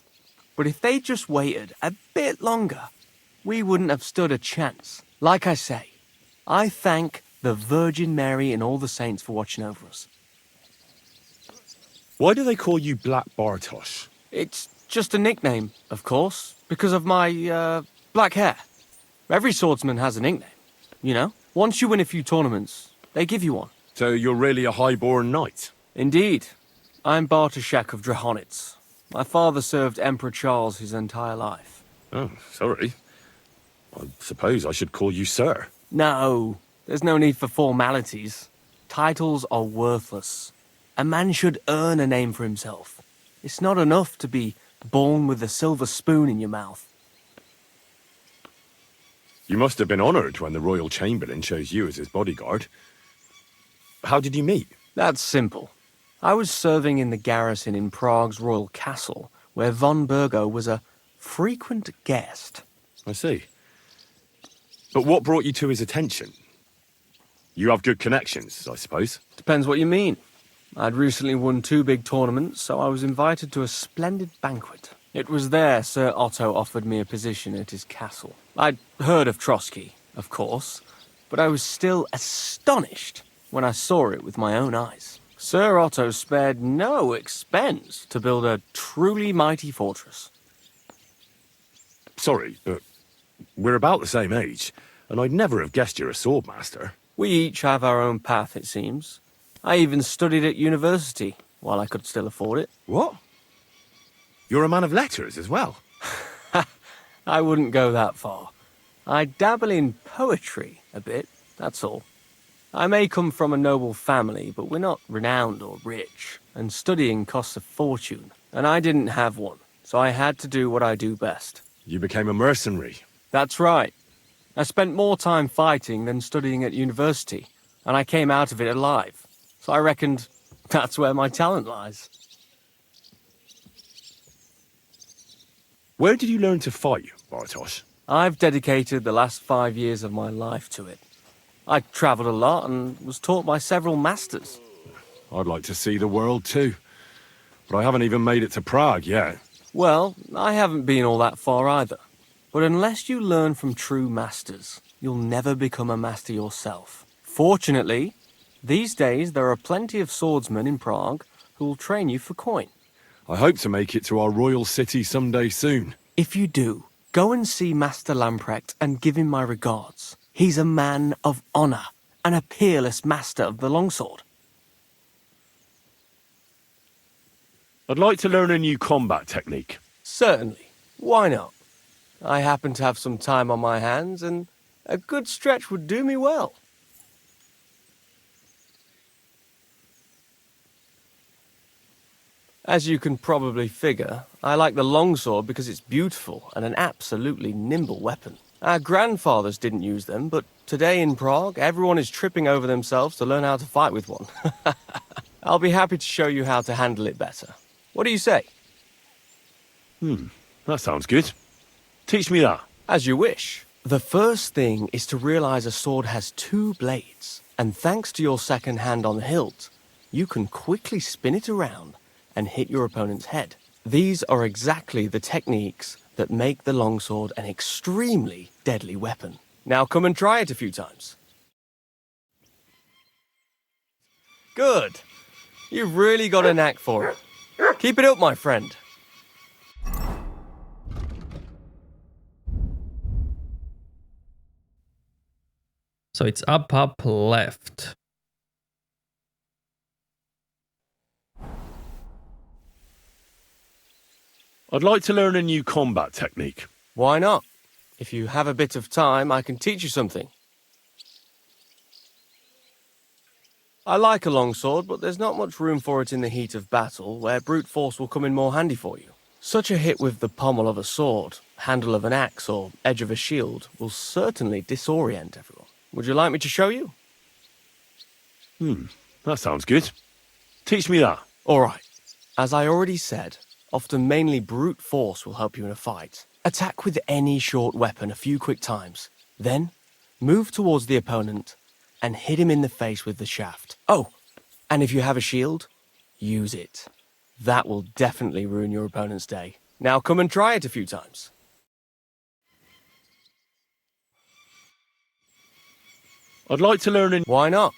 But if they just waited a bit longer, we wouldn't have stood a chance. Like I say, I thank the Virgin Mary and all the saints for watching over us. Why do they call you Black Bartosz? It's just a nickname, of course, because of my, black hair. Every swordsman has a nickname, you know? Once you win a few tournaments, they give you one. So you're really a high-born knight? Indeed. I'm Bartoszek of Drahonitz. My father served Emperor Charles his entire life. Oh, sorry. I suppose I should call you sir. No, there's no need for formalities. Titles are worthless. A man should earn a name for himself. It's not enough to be born with a silver spoon in your mouth. You must have been honoured when the Royal Chamberlain chose you as his bodyguard. How did you meet? That's simple. I was serving in the garrison in Prague's royal castle, where von Burgo was a frequent guest. I see. But what brought you to his attention? You have good connections, I suppose. Depends what you mean. I'd recently won 2 big tournaments, so I was invited to a splendid banquet. It was there Sir Otto offered me a position at his castle. I'd heard of Trosky, of course, but I was still astonished when I saw it with my own eyes. Sir Otto spared no expense to build a truly mighty fortress. Sorry, but we're about the same age, and I'd never have guessed you're a swordmaster. We each have our own path, it seems. I even studied at university, while I could still afford it. What? You're a man of letters as well? I wouldn't go that far. I dabble in poetry a bit, that's all. I may come from a noble family, but we're not renowned or rich, and studying costs a fortune, and I didn't have one, so I had to do what I do best. You became a mercenary. That's right. I spent more time fighting than studying at university, and I came out of it alive, so I reckoned that's where my talent lies. Where did you learn to fight, Bartosz? I've dedicated the last 5 years of my life to it. I travelled a lot and was taught by several masters. I'd like to see the world too, but I haven't even made it to Prague yet. Well, I haven't been all that far either. But unless you learn from true masters, you'll never become a master yourself. Fortunately, these days there are plenty of swordsmen in Prague who'll train you for coin. I hope to make it to our royal city someday soon. If you do, go and see Master Lamprecht and give him my regards. He's a man of honour and a peerless master of the longsword. I'd like to learn a new combat technique. Certainly. Why not? I happen to have some time on my hands, and a good stretch would do me well. As you can probably figure, I like the longsword because it's beautiful and an absolutely nimble weapon. Our grandfathers didn't use them, but today in Prague, everyone is tripping over themselves to learn how to fight with one. I'll be happy to show you how to handle it better. What do you say? That sounds good. Teach me that. As you wish. The first thing is to realize a sword has 2 blades, and thanks to your second hand on the hilt, you can quickly spin it around and hit your opponent's head. These are exactly the techniques that make the longsword an extremely deadly weapon. Now come and try it a few times. Good. You've really got a knack for it. Keep it up, my friend. So it's up, left. I'd like to learn a new combat technique. Why not? If you have a bit of time, I can teach you something. I like a longsword, but there's not much room for it in the heat of battle, where brute force will come in more handy for you. Such a hit with the pommel of a sword, handle of an axe, or edge of a shield will certainly disorient everyone. Would you like me to show you? That sounds good. Teach me that. All right. As I already said, often mainly brute force will help you in a fight. Attack with any short weapon a few quick times. Then, move towards the opponent and hit him in the face with the shaft. Oh, and if you have a shield, Use it. That will definitely ruin your opponent's day. Now come and try it a few times. I'd like to learn in... Why not?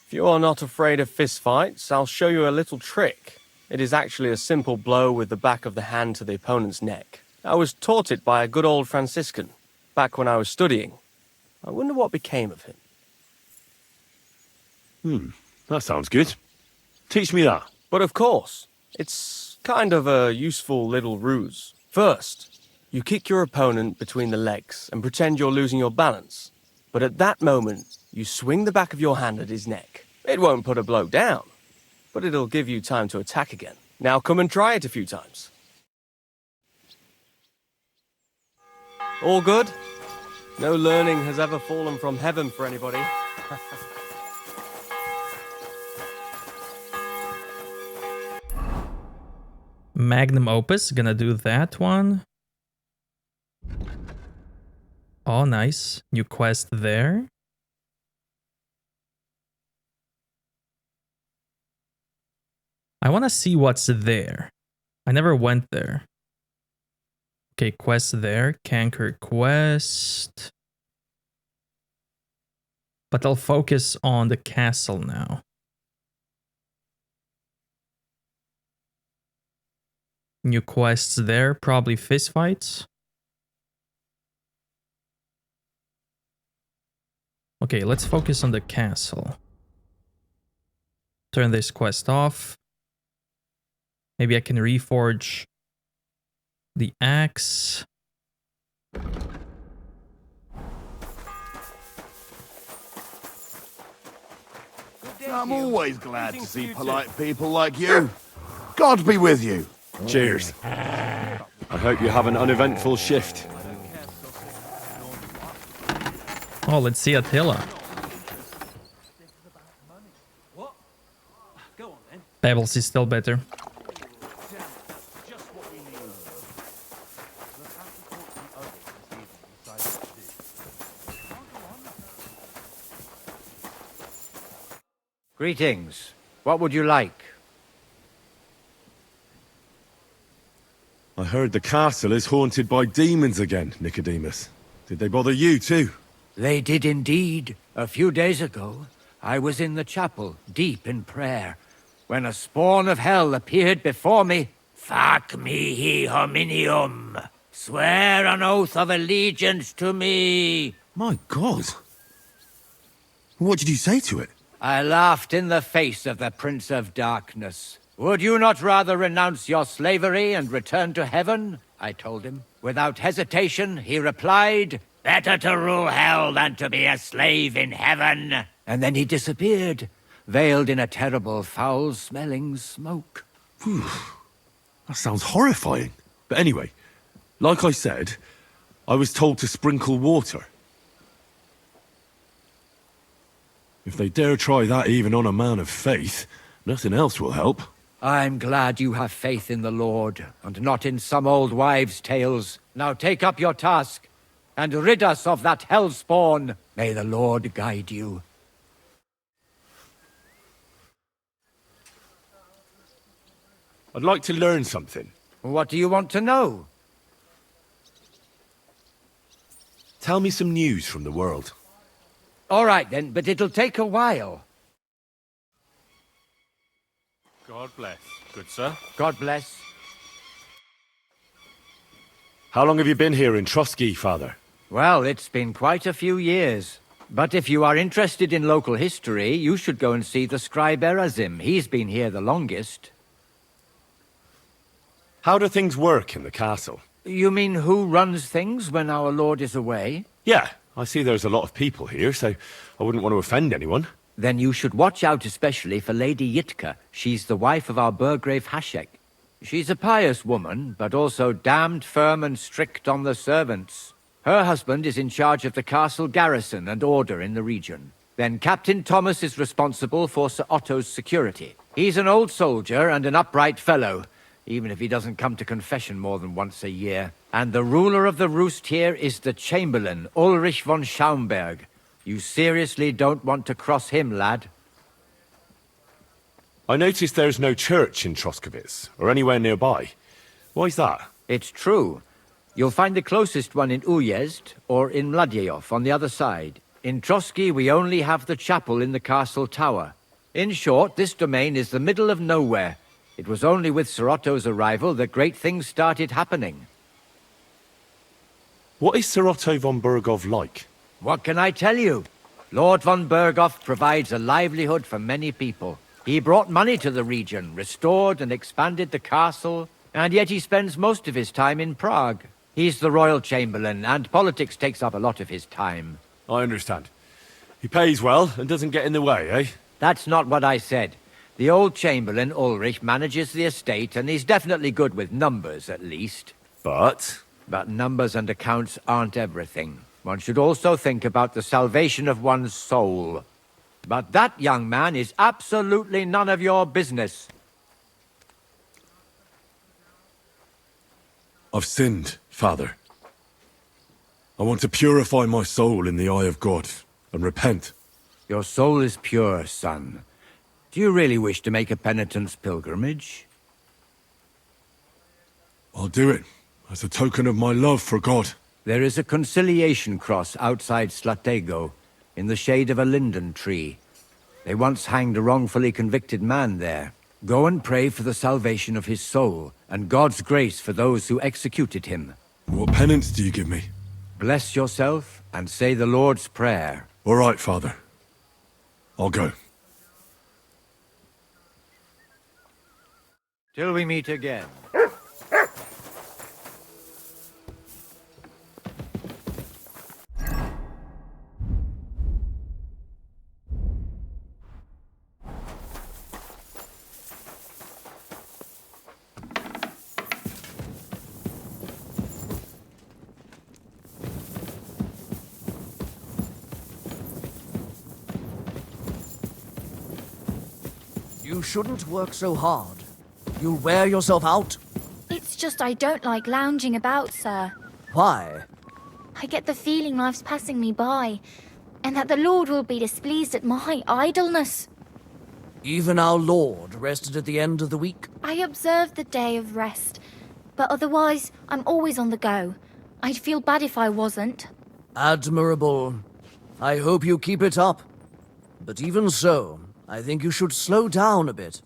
If you are not afraid of fistfights, I'll show you a little trick. It is actually a simple blow with the back of the hand to the opponent's neck. I was taught it by a good old Franciscan, back when I was studying. I wonder what became of him. That sounds good. Teach me that. But of course, it's kind of a useful little ruse. First, you kick your opponent between the legs and pretend you're losing your balance. But at that moment, you swing the back of your hand at his neck. It won't put a blow down, but it'll give you time to attack again. Now come and try it a few times. All good? No learning has ever fallen from heaven for anybody. Magnum Opus, gonna do that one. Oh, nice. New quest there. I want to see what's there. I never went there. Okay, quest there. Canker quest. But I'll focus on the castle now. New quests there. Probably fistfights. Okay, let's focus on the castle. Turn this quest off. Maybe I can reforge the axe. I'm always glad to see polite people like you. God be with you. Cheers. I hope you have an uneventful shift. Oh, let's see Attila. Pebbles is still better. Greetings. What would you like? I heard the castle is haunted by demons again, Nicodemus. Did they bother you too? They did indeed. A few days ago, I was in the chapel, deep in prayer, when a spawn of hell appeared before me. Fac mihi hominium. Swear an oath of allegiance to me. My God. What did you say to it? I laughed in the face of the Prince of Darkness. Would you not rather renounce your slavery and return to heaven? I told him. Without hesitation, he replied, better to rule hell than to be a slave in heaven. And then he disappeared, veiled in a terrible, foul-smelling smoke. Whew. That sounds horrifying. But anyway, like I said, I was told to sprinkle water. If they dare try that even on a man of faith, nothing else will help. I'm glad you have faith in the Lord, and not in some old wives' tales. Now take up your task, and rid us of that hellspawn. May the Lord guide you. I'd like to learn something. What do you want to know? Tell me some news from the world. All right then, but it'll take a while. God bless, good sir. God bless. How long have you been here in Trosky, Father? Well, it's been quite a few years. But if you are interested in local history, you should go and see the scribe Erazim. He's been here the longest. How do things work in the castle? You mean who runs things when our lord is away? Yeah, I see there's a lot of people here, so I wouldn't want to offend anyone. Then you should watch out especially for Lady Yitka. She's the wife of our Burgrave Hashek. She's a pious woman, but also damned firm and strict on the servants. Her husband is in charge of the castle garrison and order in the region. Then Captain Thomas is responsible for Sir Otto's security. He's an old soldier and an upright fellow, even if he doesn't come to confession more than once a year. And the ruler of the roost here is the Chamberlain, Ulrich von Schaumburg. You seriously don't want to cross him, lad? I noticed there's no church in Troskowitz, or anywhere nearby. Why's that? It's true. You'll find the closest one in Uyezd, or in Mladiev on the other side. In Trosky, we only have the chapel in the castle tower. In short, this domain is the middle of nowhere. It was only with Sir Otto's arrival that great things started happening. What is Sir Otto von Berghoff like? What can I tell you? Lord von Berghoff provides a livelihood for many people. He brought money to the region, restored and expanded the castle, and yet he spends most of his time in Prague. He's the royal chamberlain, and politics takes up a lot of his time. I understand. He pays well and doesn't get in the way, eh? That's not what I said. The old chamberlain, Ulrich, manages the estate, and he's definitely good with numbers, at least. But numbers and accounts aren't everything. One should also think about the salvation of one's soul. But that, young man, is absolutely none of your business. I've sinned, Father. I want to purify my soul in the eye of God and repent. Your soul is pure, son. Do you really wish to make a penitence pilgrimage? I'll do it, as a token of my love for God. There is a conciliation cross outside Slatego, in the shade of a linden tree. They once hanged a wrongfully convicted man there. Go and pray for the salvation of his soul, and God's grace for those who executed him. What penance do you give me? Bless yourself, and say the Lord's Prayer. All right, Father. I'll go. Till we meet again. You shouldn't work so hard. You'll wear yourself out. It's just I don't like lounging about, sir. Why? I get the feeling life's passing me by, and that the Lord will be displeased at my idleness. Even our Lord rested at the end of the week. I observe the day of rest, but otherwise I'm always on the go. I'd feel bad if I wasn't. Admirable. I hope you keep it up. But even so, I think you should slow down a bit.